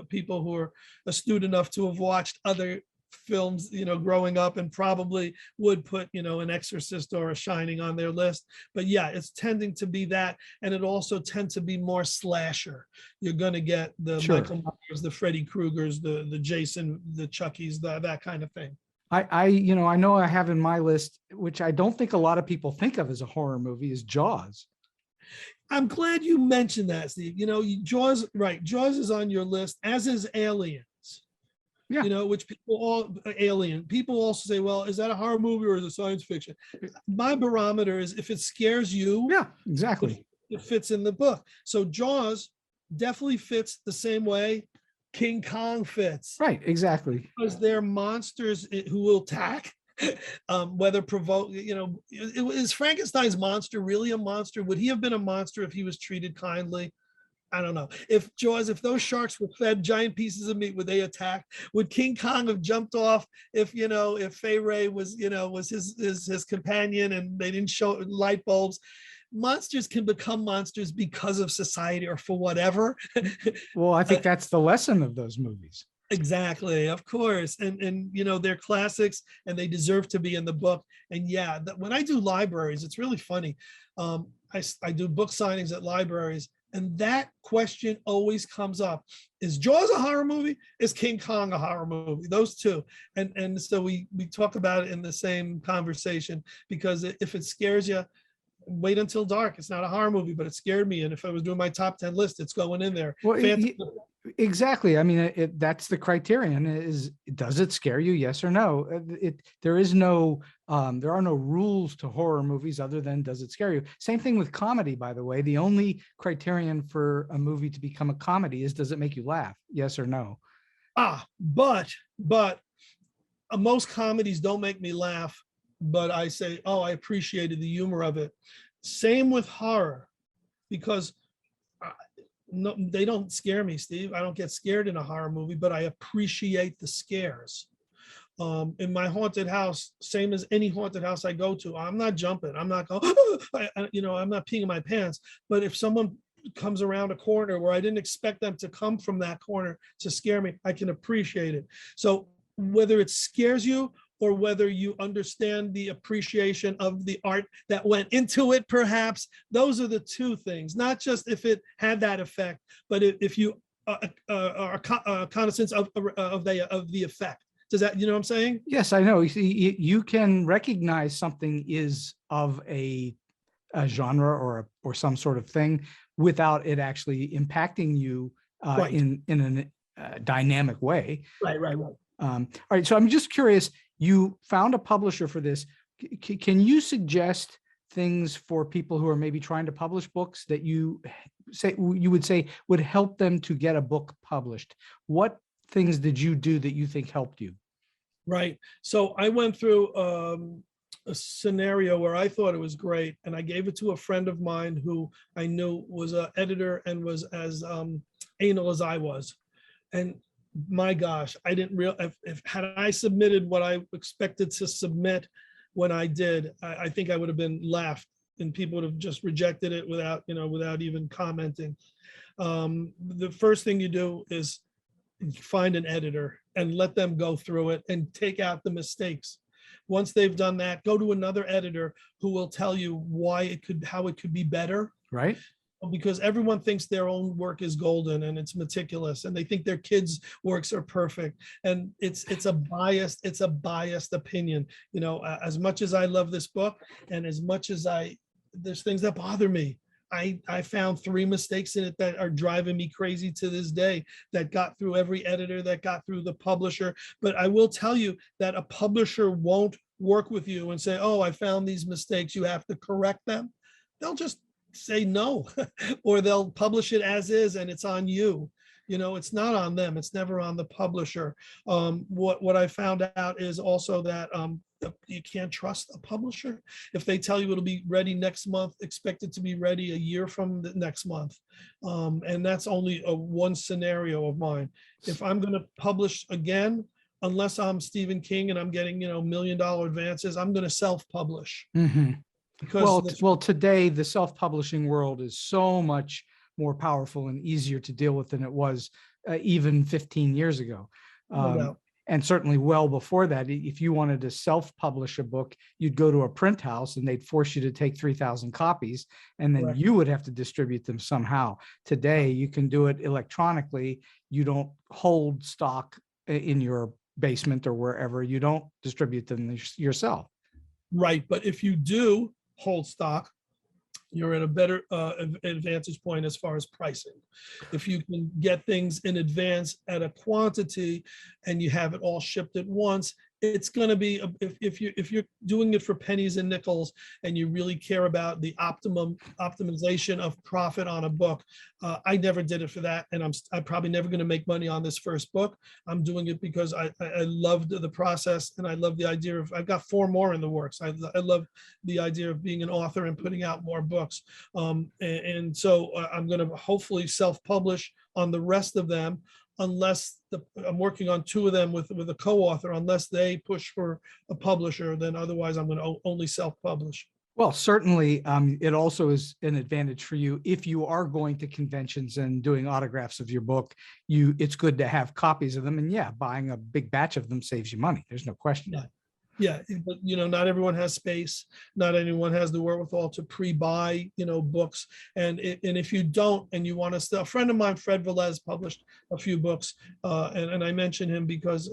people who are astute enough to have watched other films, growing up, and probably would put, an Exorcist or a Shining on their list. But yeah, it's tending to be that. And it also tends to be more slasher. You're going to get the Sure. Michael Myers, the Freddy Kruegers, the Jason, the Chuckies, that kind of thing. I know I have in my list, which I don't think a lot of people think of as a horror movie, is Jaws. I'm glad you mentioned that, Steve. Jaws, right? Jaws is on your list, as is Aliens. Yeah. Which people also say, well, is that a horror movie or is it science fiction? My barometer is if it scares you. Yeah, exactly. It fits in the book. So Jaws definitely fits the same way King Kong fits. Right, exactly. Because they're monsters who will attack. Whether provoked, is Frankenstein's monster really a monster? Would he have been a monster if he was treated kindly? I don't know. If those sharks were fed giant pieces of meat, would they attack? Would King Kong have jumped off if Fay Ray was his companion and they didn't show light bulbs? Monsters can become monsters because of society or for whatever. Well, I think that's the lesson of those movies. Exactly, of course. And they're classics and they deserve to be in the book. And yeah, when I do libraries, it's really funny. I do book signings at libraries, and that question always comes up. Is Jaws a horror movie? Is King Kong a horror movie? Those two. And so we talk about it in the same conversation, because if it scares you, wait until dark. It's not a horror movie, but it scared me. And if I was doing my top 10 list, it's going in there. Well, exactly. I mean, that's the criterion is, does it scare you? Yes or no? There are no rules to horror movies other than, does it scare you? Same thing with comedy, by the way. The only criterion for a movie to become a comedy is, does it make you laugh? Yes or no? But most comedies don't make me laugh, but I say, oh, I appreciated the humor of it. Same with horror, because no, they don't scare me, Steve. I don't get scared in a horror movie, but I appreciate the scares. In my haunted house, same as any haunted house I go to, I'm not jumping. I'm not going, I'm not peeing in my pants. But if someone comes around a corner where I didn't expect them to come from that corner to scare me, I can appreciate it. So whether it scares you or whether you understand the appreciation of the art that went into it, perhaps, those are the two things. Not just if it had that effect, but if you are cognizant of the effect. Does that, you know what I'm saying? Yes, I know. You can recognize something is of a genre or some sort of thing without it actually impacting you Right. in a dynamic way. Right. All right. So I'm just curious, you found a publisher for this. Can you suggest things for people who are maybe trying to publish books that you would say would help them to get a book published? What things did you do that you think helped you? Right. So I went through a scenario where I thought it was great, and I gave it to a friend of mine who I knew was an editor and was as anal as I was. And my gosh, I didn't realize if had I submitted what I expected to submit when I did, I think I would have been laughed and people would have just rejected it without even commenting. The first thing you do is find an editor and let them go through it and take out the mistakes. Once they've done that, go to another editor who will tell you how it could be better. Right. Because everyone thinks their own work is golden and it's meticulous, and they think their kids' works are perfect. And it's a biased opinion. As much as I love this book, and as much as there's things that bother me. I found 3 mistakes in it that are driving me crazy to this day, that got through every editor, that got through the publisher. But I will tell you that a publisher won't work with you and say, oh, I found these mistakes, you have to correct them. They'll just say no, or they'll publish it as is and it's on you. It's not on them. It's never on the publisher. What I found out is also that you can't trust a publisher. If they tell you it'll be ready next month, expect it to be ready a year from the next month. And that's only one scenario of mine. If I'm going to publish again, unless I'm Stephen King and I'm getting $1 million advances, I'm going to self-publish. Mm-hmm. because Well, today the self-publishing world is so much more powerful and easier to deal with than it was even 15 years ago. no doubt. And certainly well before that, if you wanted to self-publish a book, you'd go to a print house and they'd force you to take 3,000 copies, and then Correct. you would have to distribute them somehow. Today, you can do it electronically. You don't hold stock in your basement or wherever. You don't distribute them yourself. Right, but if you do hold stock, you're at a better advantage point as far as pricing. If you can get things in advance at a quantity and you have it all shipped at once, it's going to be, if you're doing it for pennies and nickels and you really care about the optimization of profit on a book. I never did it for that, and I'm probably never going to make money on this first book. I'm doing it because I loved the process, and I love the idea of, I've got 4 more in the works. I love the idea of being an author and putting out more books. And so I'm going to hopefully self-publish on the rest of them, unless I'm working on 2 of them with a co-author, unless they push for a publisher, then otherwise I'm going to only self-publish. Well, certainly, it also is an advantage for you if you are going to conventions and doing autographs of your book. It's good to have copies of them, and yeah, buying a big batch of them saves you money. There's no question. Yeah, but not everyone has space. Not anyone has the wherewithal to pre-buy, books. And if you don't, and you want to, a friend of mine, Fred Velez, published a few books, and I mention him because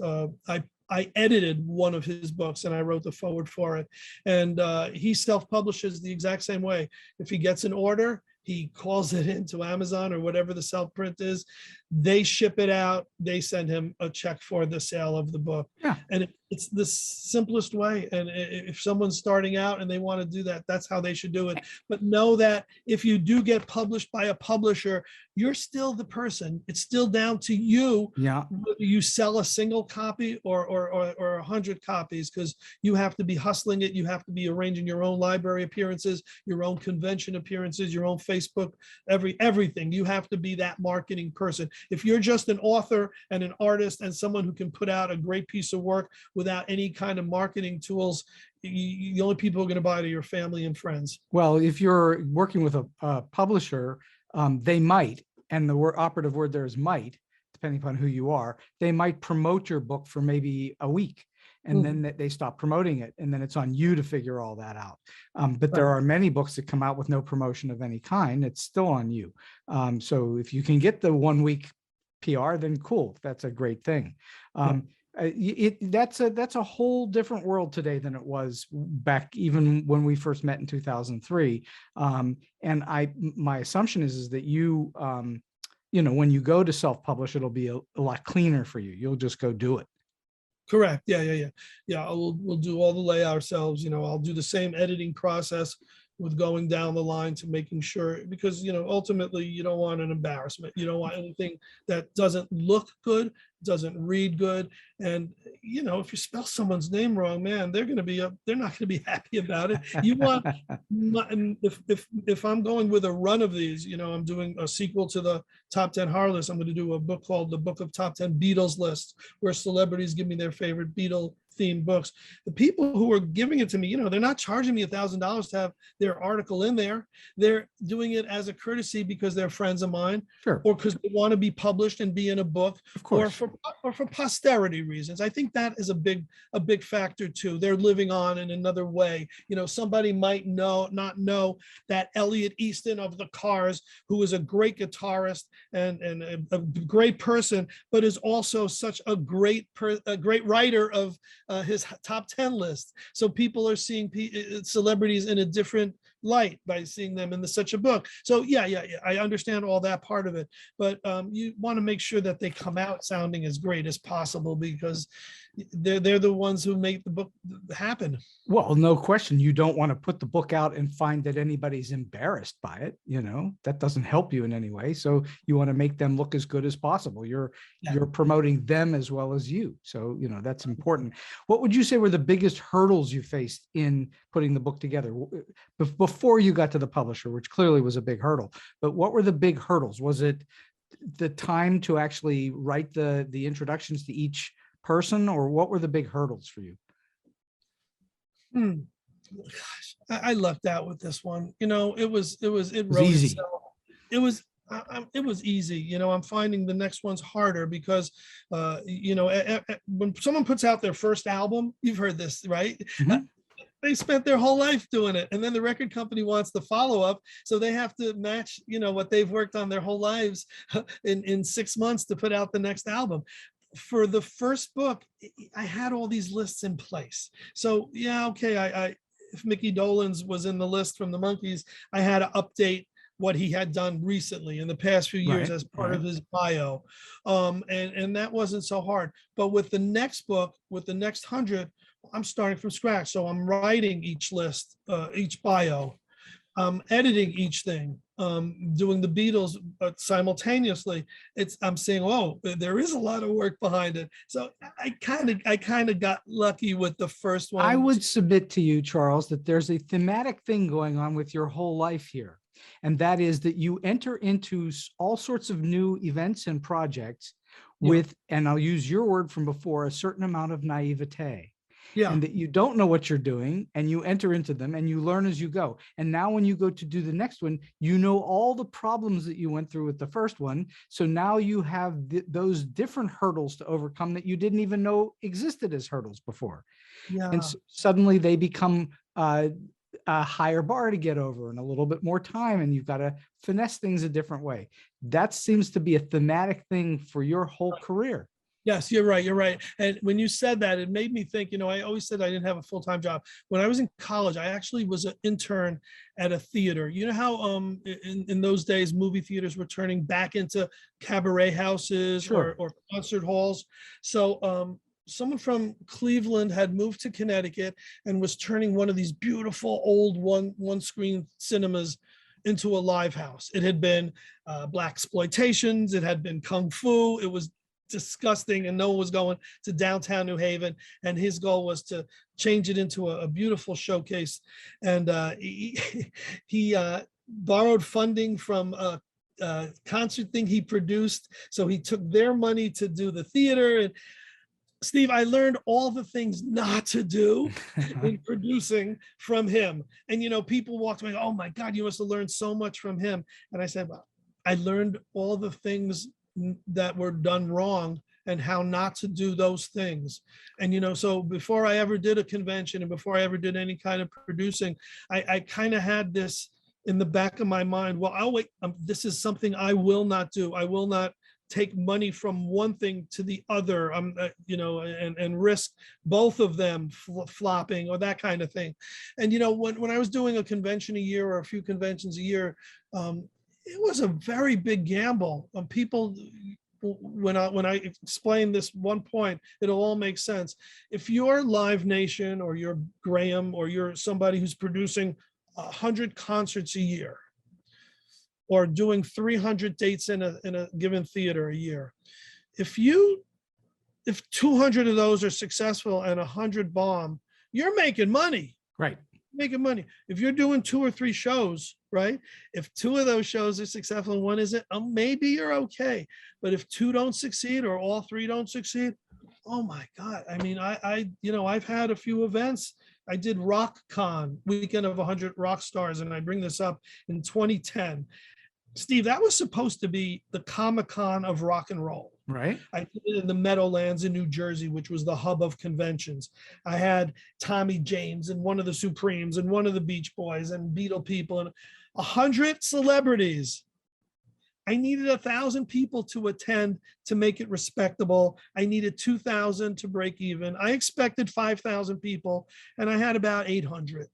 I edited one of his books and I wrote the forward for it. And he self-publishes the exact same way. If he gets an order, he calls it into Amazon or whatever the self-print is. They ship it out. They send him a check for the sale of the book. Yeah. And it's the simplest way. And if someone's starting out and they want to do that, that's how they should do it. But know that if you do get published by a publisher, you're still the person. It's still down to you. Yeah. Whether you sell a single copy or 100 copies, because you have to be hustling it. You have to be arranging your own library appearances, your own convention appearances, your own Facebook, everything. You have to be that marketing person. If you're just an author and an artist and someone who can put out a great piece of work without any kind of marketing tools, the only people who are going to buy it are your family and friends. Well, if you're working with a publisher, they might, and the operative word there is might, depending upon who you are, they might promote your book for maybe a week, and then they stop promoting it, and then it's on you to figure all that out. But there are many books that come out with no promotion of any kind. It's still on you. So if you can get the 1 week PR, then cool. That's a great thing. That's a whole different world today than it was back even when we first met in 2003. And my assumption is that you when you go to self-publish, it'll be a lot cleaner for you. You'll just go do it. Correct. Yeah. We'll do all the layout ourselves. I'll do the same editing process with going down the line to making sure, because ultimately you don't want an embarrassment. You don't want anything that doesn't look good, doesn't read good. And if you spell someone's name wrong, man, they're not going to be happy about it. You want, if I'm going with a run of these, I'm doing a sequel to the Top 10 Horror List. I'm going to do a book called The Book of Top 10 Beatles List, where celebrities give me their favorite Beatle themed books. The people who are giving it to me, they're not charging me $1,000 to have their article in there. They're doing it as a courtesy because they're friends of mine, Sure. or because they want to be published and be in a book, Of course. or for posterity reasons. I think that is a big factor too. They're living on in another way. Somebody might not know that Elliot Easton of the Cars, who is a great guitarist and a great person, but is also such a great writer of his top 10 list. So people are seeing celebrities in a different light by seeing them in such a book. So yeah, I understand all that part of it, but you want to make sure that they come out sounding as great as possible, because they're the ones who make the book happen. Well, no question. You don't want to put the book out and find that anybody's embarrassed by it. That doesn't help you in any way. So you want to make them look as good as possible. You're promoting them as well as you. So, that's important. What would you say were the biggest hurdles you faced in putting the book together before you got to the publisher, which clearly was a big hurdle? But what were the big hurdles? Was it the time to actually write the introductions to each person, or what were the big hurdles for you? Gosh, I lucked out with this one. You know, it It was wrote easy. itself. It was it was easy. You know, I'm finding the next one's harder because you know, when someone puts out their first album, you've heard this, right? Mhm. They spent their whole life doing it, and then the record company wants the follow-up, so they have to match, you know, what they've worked on their whole lives in 6 months to put out the next album. For the first book, I had all these lists in place. So yeah, okay, I if Mickey Dolenz was in the list from the Monkees, I had to update what he had done recently in the past few years Right, as part right. of his bio. And that wasn't so hard. But with the next book, with the next 100, I'm starting from scratch. So I'm writing each list, each bio, editing each thing, doing the Beatles simultaneously. I'm saying, oh, there is a lot of work behind it. So I kind of got lucky with the first I one. would submit to you, Charles, that there's a thematic thing going on with your whole life here. And that is that you enter into all sorts of new events and projects Yeah, with, and I'll use your word from before, a certain amount of naivete. yeah, And that you don't know what you're doing and you enter into them and you learn as you go. And now when you go to do the next one, you know all the problems that you went through with the first one. So now you have those different hurdles to overcome that you didn't even know existed as hurdles before. And yeah. suddenly they become a higher bar to get over and a little bit more time, and you've got to finesse things a different way. That seems to be a thematic thing for your whole career. Yes, you're right. You're right. And when you said that, it made me think, you know, I always said I didn't have a full-time job. When I was in college, I actually was an intern at a theater. You know how in those days, movie theaters were turning back into cabaret houses Sure. or concert halls. So someone from Cleveland had moved to Connecticut and was turning one of these beautiful old one screen cinemas into a live house. It had been black exploitations. It had been kung fu. It was disgusting, and no one was going to downtown New Haven, and his goal was to change it into a beautiful showcase. And he borrowed funding from a concert thing he produced, so he took their money to do the theater. And Steve, I learned all the things not to do in producing from him. And you know, people walked away, oh my God, you must have learned so much from him. And I said, well, I learned all the things that were done wrong and how not to do those things. And you know, so before I ever did a convention and before I ever did any kind of producing, I kind of had this in the back of my mind. Well, I'll wait. This is something I will not do. I will not take money from one thing to the other, you know, and risk both of them flopping or that kind of thing. And you know, when I was doing a convention a year or a few conventions a year, it was a very big gamble. People, when I explain this one point, it'll all make sense. If you're Live Nation or you're Graham or you're somebody who's producing 100 concerts a year or doing 300 dates in a given theater a year, if 200 of those are successful and 100 bomb, you're making money. Right. Making money. If you're doing 2 or 3 shows, right? If 2 of those shows are successful and 1 isn't, maybe you're okay. But if 2 don't succeed or all 3 don't succeed, oh my God. I mean, you know, I've had a few events. I did RockCon, Weekend of 100 Rock Stars, and I bring this up in 2010. Steve, that was supposed to be the Comic-Con of rock and roll. Right. I did it in the Meadowlands in New Jersey, which was the hub of conventions. I had Tommy James and one of the Supremes and one of the Beach Boys and Beatle people and 100 celebrities. I needed 1,000 people to attend to make it respectable. I needed 2,000 to break even. I expected 5,000 people and I had about 800.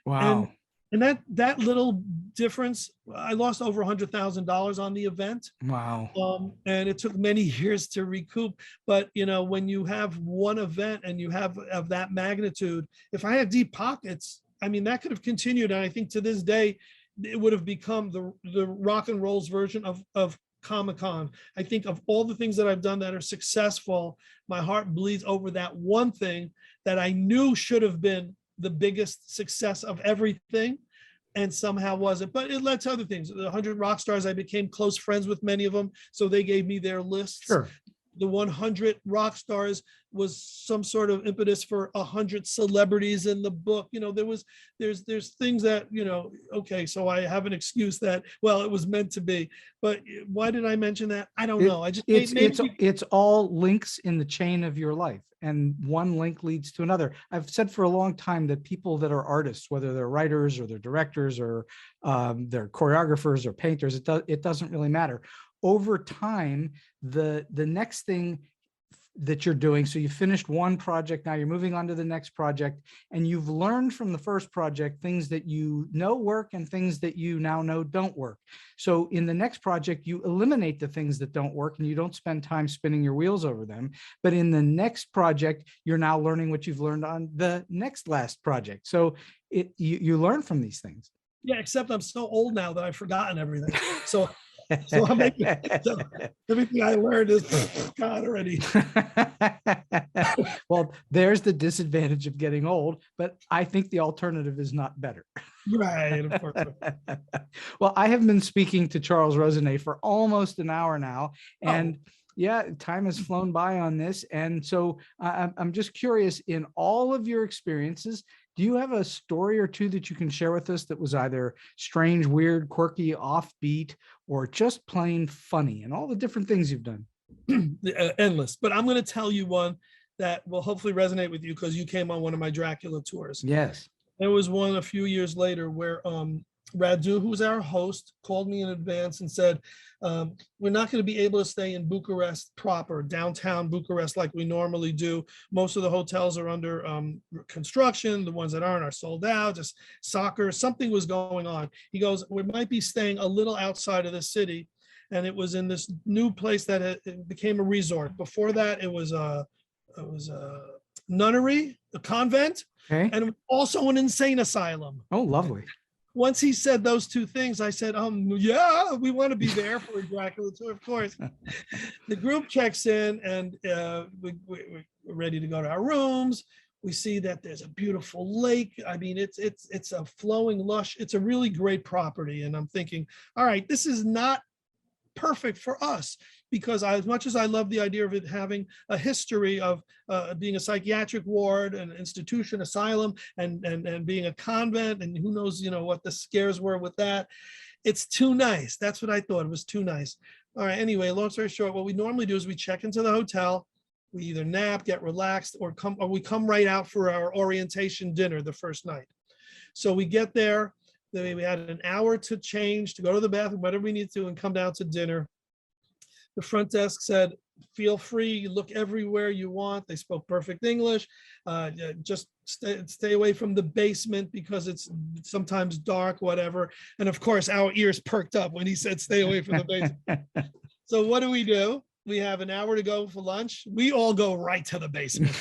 Wow. And that little difference, I lost over $100,000 on the event. Wow. And it took many years to recoup. But you know, when you have one event and you have of that magnitude, if I had deep pockets, I mean, that could have continued. And I think to this day, it would have become the rock and roll's version of Comic-Con. I think of all the things that I've done that are successful, my heart bleeds over that one thing that I knew should have been the biggest success of everything and somehow wasn't. But it led to other things. The 100 rock stars, I became close friends with many of them, so they gave me their lists. Sure. The 100 rock stars was some sort of impetus for 100 celebrities in the book. There's things that, okay, so I have an excuse that, well, it was meant to be. But why did I mention that? I don't know. I just it's all links in the chain of your life, and one link leads to another. I've said for a long time that people that are artists, whether they're writers or they're directors or they're choreographers or painters, it doesn't really matter. Over time, the next thing that you're doing, so you finished one project, now you're moving on to the next project, and you've learned from the first project things that you know work and things that you now know don't work. So in the next project, you eliminate the things that don't work and you don't spend time spinning your wheels over them. But in the next project, you're now learning what you've learned on the last project. So you learn from these things. Yeah, except I'm so old now that I've forgotten everything. So I'm making, everything I learned is gone already. Well, there's the disadvantage of getting old, but I think the alternative is not better. Right, of course. Well, I have been speaking to Charles Rosenay for almost an hour now, and yeah, time has flown by on this. And so I'm just curious, in all of your experiences, do you have a story or two that you can share with us that was either strange, weird, quirky, offbeat, or just plain funny, and all the different things you've done? Endless. But I'm going to tell you one that will hopefully resonate with you because you came on one of my Dracula tours. Yes. There was one a few years later where Radu, who was our host, called me in advance and said, we're not going to be able to stay in Bucharest proper, downtown Bucharest, like we normally do. Most of the hotels are under construction. The ones that aren't are sold out, just soccer, something was going on. He goes, we might be staying a little outside of the city. And it was in this new place that it became a resort. Before that, it was a nunnery, a convent, Okay. and also an insane asylum. Oh, lovely. Once he said those two things, I said, yeah, we want to be there for a Dracula tour, of course. The group checks in and we're ready to go to our rooms. We see that there's a beautiful lake. I mean, it's a flowing lush. It's a really great property. And I'm thinking, all right, this is not perfect for us, because as much as I love the idea of it having a history of being a psychiatric ward, an institution, asylum, and being a convent, and who knows, what the scares were with that, it's too nice. That's what I thought. It was too nice. All right. Anyway, long story short, what we normally do is we check into the hotel. We either nap, get relaxed, or we come right out for our orientation dinner the first night. So we get there. We had an hour to change, to go to the bathroom, whatever we need to, and come down to dinner. The front desk said, feel free, look everywhere you want. They spoke perfect English. Just stay away from the basement because it's sometimes dark, whatever. And of course, our ears perked up when he said, stay away from the basement. So what do? We have an hour to go for lunch. We all go right to the basement.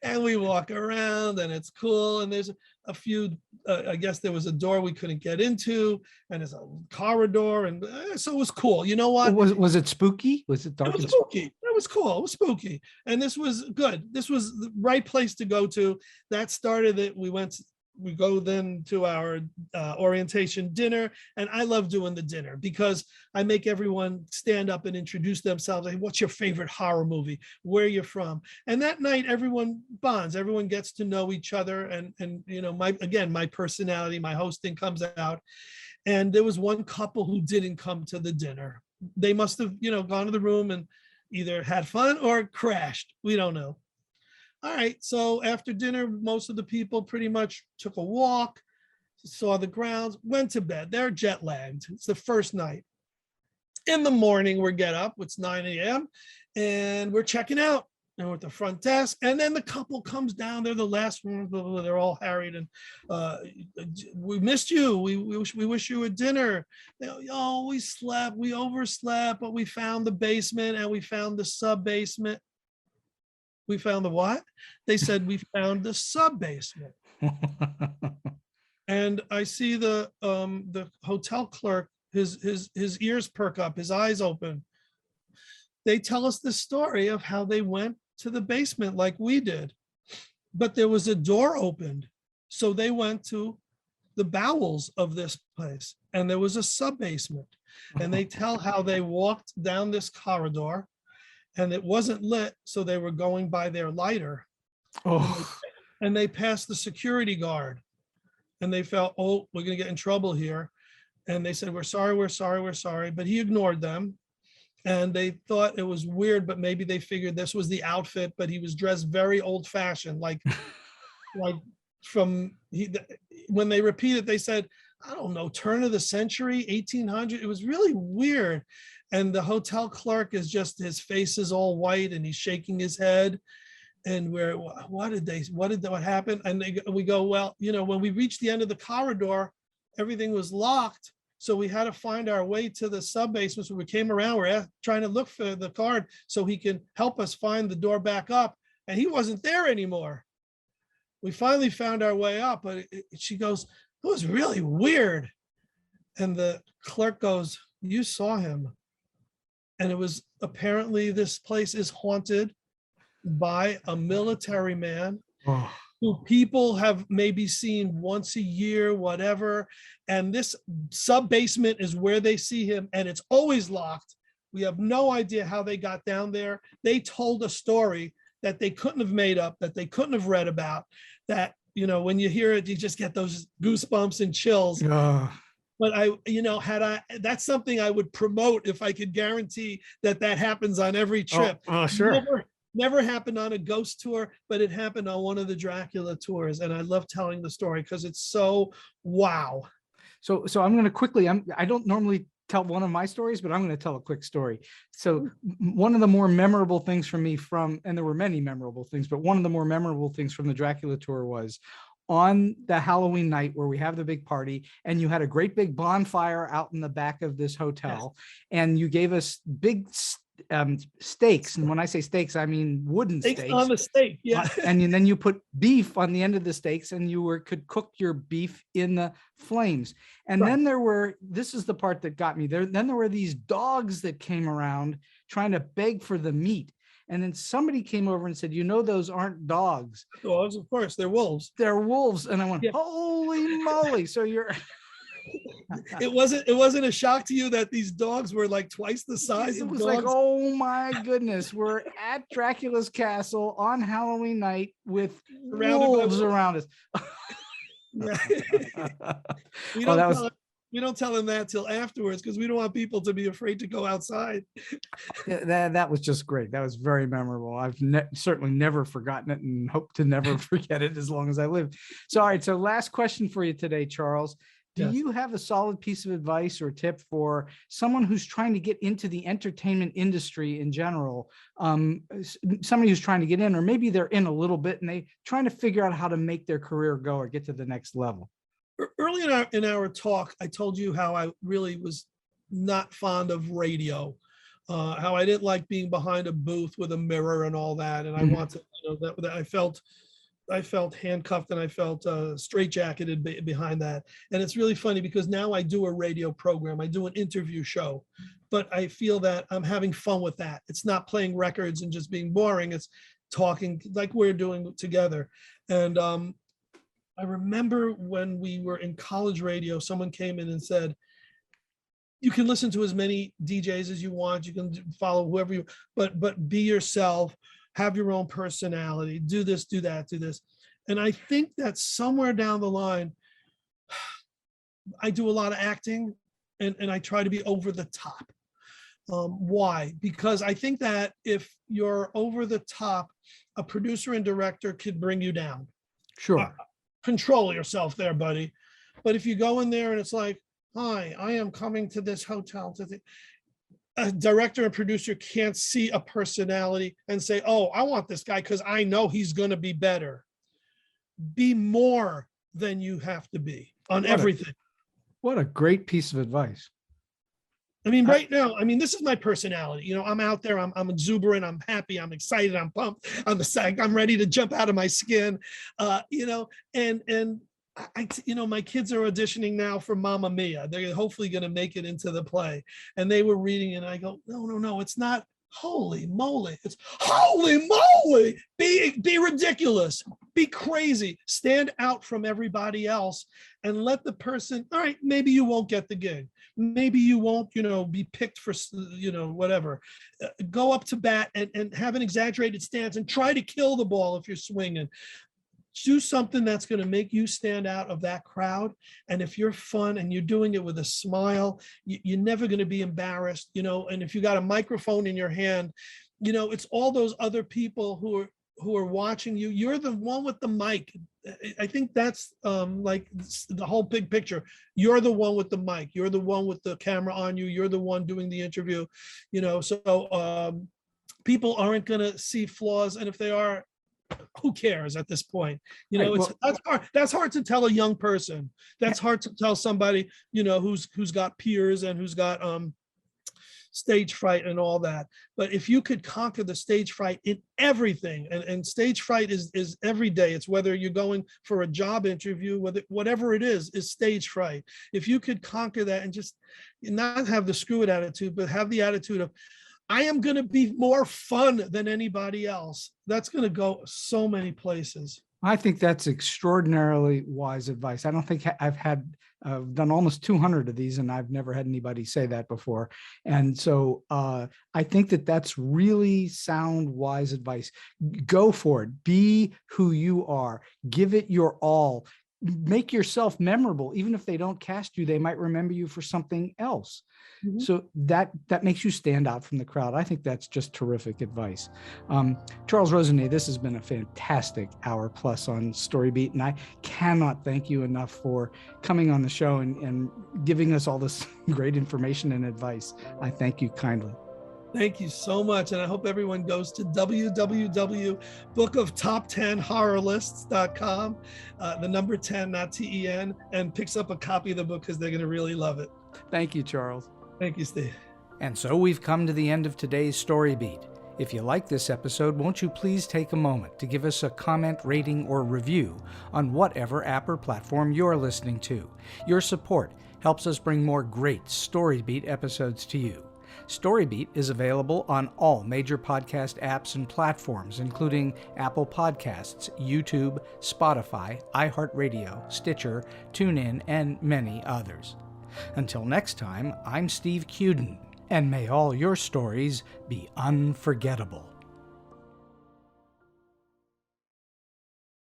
And we walk around and it's cool. And there's a few, I guess there was a door we couldn't get into, and there's a corridor. And so it was cool. You know what? Was it spooky? Was it dark? It was spooky. It was cool. It was spooky. And this was good. This was the right place to go to. That started it. We go then to our orientation dinner. And I love doing the dinner because I make everyone stand up and introduce themselves. Like, what's your favorite horror movie? Where you're from? And that night, everyone bonds. Everyone gets to know each other. And my personality, my hosting comes out. And there was one couple who didn't come to the dinner. They must have, gone to the room and either had fun or crashed. We don't know. All right, so after dinner, most of the people pretty much took a walk, saw the grounds, went to bed. They're jet lagged. It's the first night. In the morning, we get up. It's 9 a.m. and we're checking out. And we're at the front desk. And then the couple comes down. They're the last one. They're all harried. And we missed you. We wish you a dinner. We slept. We overslept, but we found the basement and we found the sub-basement. We found the what? They said we found the sub-basement. And I see the hotel clerk, his ears perk up, his eyes open. They tell us the story of how they went to the basement like we did, but there was a door opened. So they went to the bowels of this place and there was a sub-basement. And they tell how they walked down this corridor and it wasn't lit, so they were going by their lighter, Oh, and they passed the security guard, and they felt, oh, we're gonna get in trouble here. And they said, we're sorry, we're sorry, we're sorry. But he ignored them. And they thought it was weird, but maybe they figured this was the outfit, but he was dressed very old fashioned, like from when they repeated, they said, I don't know, turn of the century, 1800. It was really weird. And the hotel clerk is just, his face is all white and he's shaking his head. And what happened? And we go, well, when we reached the end of the corridor, everything was locked. So we had to find our way to the sub-basement. So we came around, we're trying to look for the card so he can help us find the door back up. And he wasn't there anymore. We finally found our way up, but she goes, it was really weird. And the clerk goes, you saw him. And it was apparently, this place is haunted by a military man. oh. Who people have maybe seen once a year, whatever. And this sub-basement is where they see him, and it's always locked. We have no idea how they got down there. They told a story that they couldn't have made up, that they couldn't have read about, that, when you hear it, you just get those goosebumps and chills. Oh. But that's something I would promote if I could guarantee that happens on every trip. Oh, sure. Never happened on a ghost tour, but it happened on one of the Dracula tours. And I love telling the story because it's so wow. So I'm going to quickly, I don't normally tell one of my stories, but I'm going to tell a quick story. So one of the more memorable things for me and there were many memorable things, but one of the more memorable things from the Dracula tour was on the Halloween night where we have the big party, and you had a great big bonfire out in the back of this hotel. Yes. And you gave us big steaks, and when I say steaks, I mean wooden steaks on the steak, yeah. And then you put beef on the end of the steaks, and you could cook your beef in the flames. And right. Then this is the part that got me there. Then there were these dogs that came around trying to beg for the meat. And then somebody came over and said, those aren't dogs. Dogs, of course, they're wolves. They're wolves. And I went, yeah. Holy moly. So you're it wasn't a shock to you that these dogs were like twice the size of dogs? It was like, oh my goodness, we're at Dracula's castle on Halloween night with wolves around us. We don't tell them that till afterwards because we don't want people to be afraid to go outside. That was just great. That was very memorable. I've certainly never forgotten it and hope to never forget it as long as I live. So, all right. So last question for you today, Charles. Do you have a solid piece of advice or tip for someone who's trying to get into the entertainment industry in general? Somebody who's trying to get in, or maybe they're in a little bit and they're trying to figure out how to make their career go or get to the next level. Early in our talk, I told you how I really was not fond of radio, how I didn't like being behind a booth with a mirror and all that. And I wanted, that I felt handcuffed and I felt straitjacketed behind that. And it's really funny because now I do a radio program, I do an interview show, but I feel that I'm having fun with that. It's not playing records and just being boring. It's talking like we're doing together. And I remember when we were in college radio, someone came in and said, you can listen to as many DJs as you want. You can follow whoever you, but be yourself. Have your own personality, do this, do that, do this. And I think that somewhere down the line, I do a lot of acting and I try to be over the top. Why? Because I think that if you're over the top, a producer and director could bring you down. Sure. Control yourself there, buddy. But if you go in there and it's like, hi, I am coming to this hotel to a director and producer can't see a personality and say, oh, I want this guy because I know he's going to be better. Be more than you have to be on everything. What a great piece of advice. I mean, right now, this is my personality. I'm out there, I'm exuberant, I'm happy, I'm excited, I'm pumped, I'm ready to jump out of my skin, and my kids are auditioning now for Mamma Mia. They're hopefully going to make it into the play. And they were reading and I go, no, it's not holy moly. It's holy moly. Be ridiculous. be crazy, stand out from everybody else, and let the person, all right, maybe you won't get the gig. Maybe you won't, be picked for, whatever. Go up to bat and have an exaggerated stance and try to kill the ball if you're swinging. Do something that's going to make you stand out of that crowd. And if you're fun and you're doing it with a smile, you're never going to be embarrassed, and if you got a microphone in your hand, it's all those other people who are watching you. You're the one with the mic. I think that's like the whole big picture. You're the one with the mic. You're the one with the camera on you. You're the one doing the interview, so people aren't going to see flaws. And if they are, who cares at this point? That's hard to tell a young person. That's hard to tell somebody, who's got peers and who's got stage fright and all that. But if you could conquer the stage fright in everything, and stage fright is every day. It's whether you're going for a job interview, whatever it is stage fright. If you could conquer that and just not have the screw it attitude, but have the attitude of, I am going to be more fun than anybody else. That's going to go so many places. I think that's extraordinarily wise advice. I don't think I've done almost 200 of these, and I've never had anybody say that before. And so I think that's really sound, wise advice. Go for it. Be who you are. Give it your all. Make yourself memorable. Even if they don't cast you, they might remember you for something else. Mm-hmm. So that makes you stand out from the crowd. I think that's just terrific advice. Charles Rosenay, this has been a fantastic hour plus on StoryBeat, and I cannot thank you enough for coming on the show and giving us all this great information and advice. I thank you kindly. Thank you so much. And I hope everyone goes to www.bookoftop10horrorlists.com, the number 10, not TEN, and picks up a copy of the book because they're going to really love it. Thank you, Charles. Thank you, Steve. And so we've come to the end of today's StoryBeat. If you like this episode, won't you please take a moment to give us a comment, rating, or review on whatever app or platform you're listening to. Your support helps us bring more great StoryBeat episodes to you. StoryBeat is available on all major podcast apps and platforms, including Apple Podcasts, YouTube, Spotify, iHeartRadio, Stitcher, TuneIn, and many others. Until next time, I'm Steve Cuden, and may all your stories be unforgettable.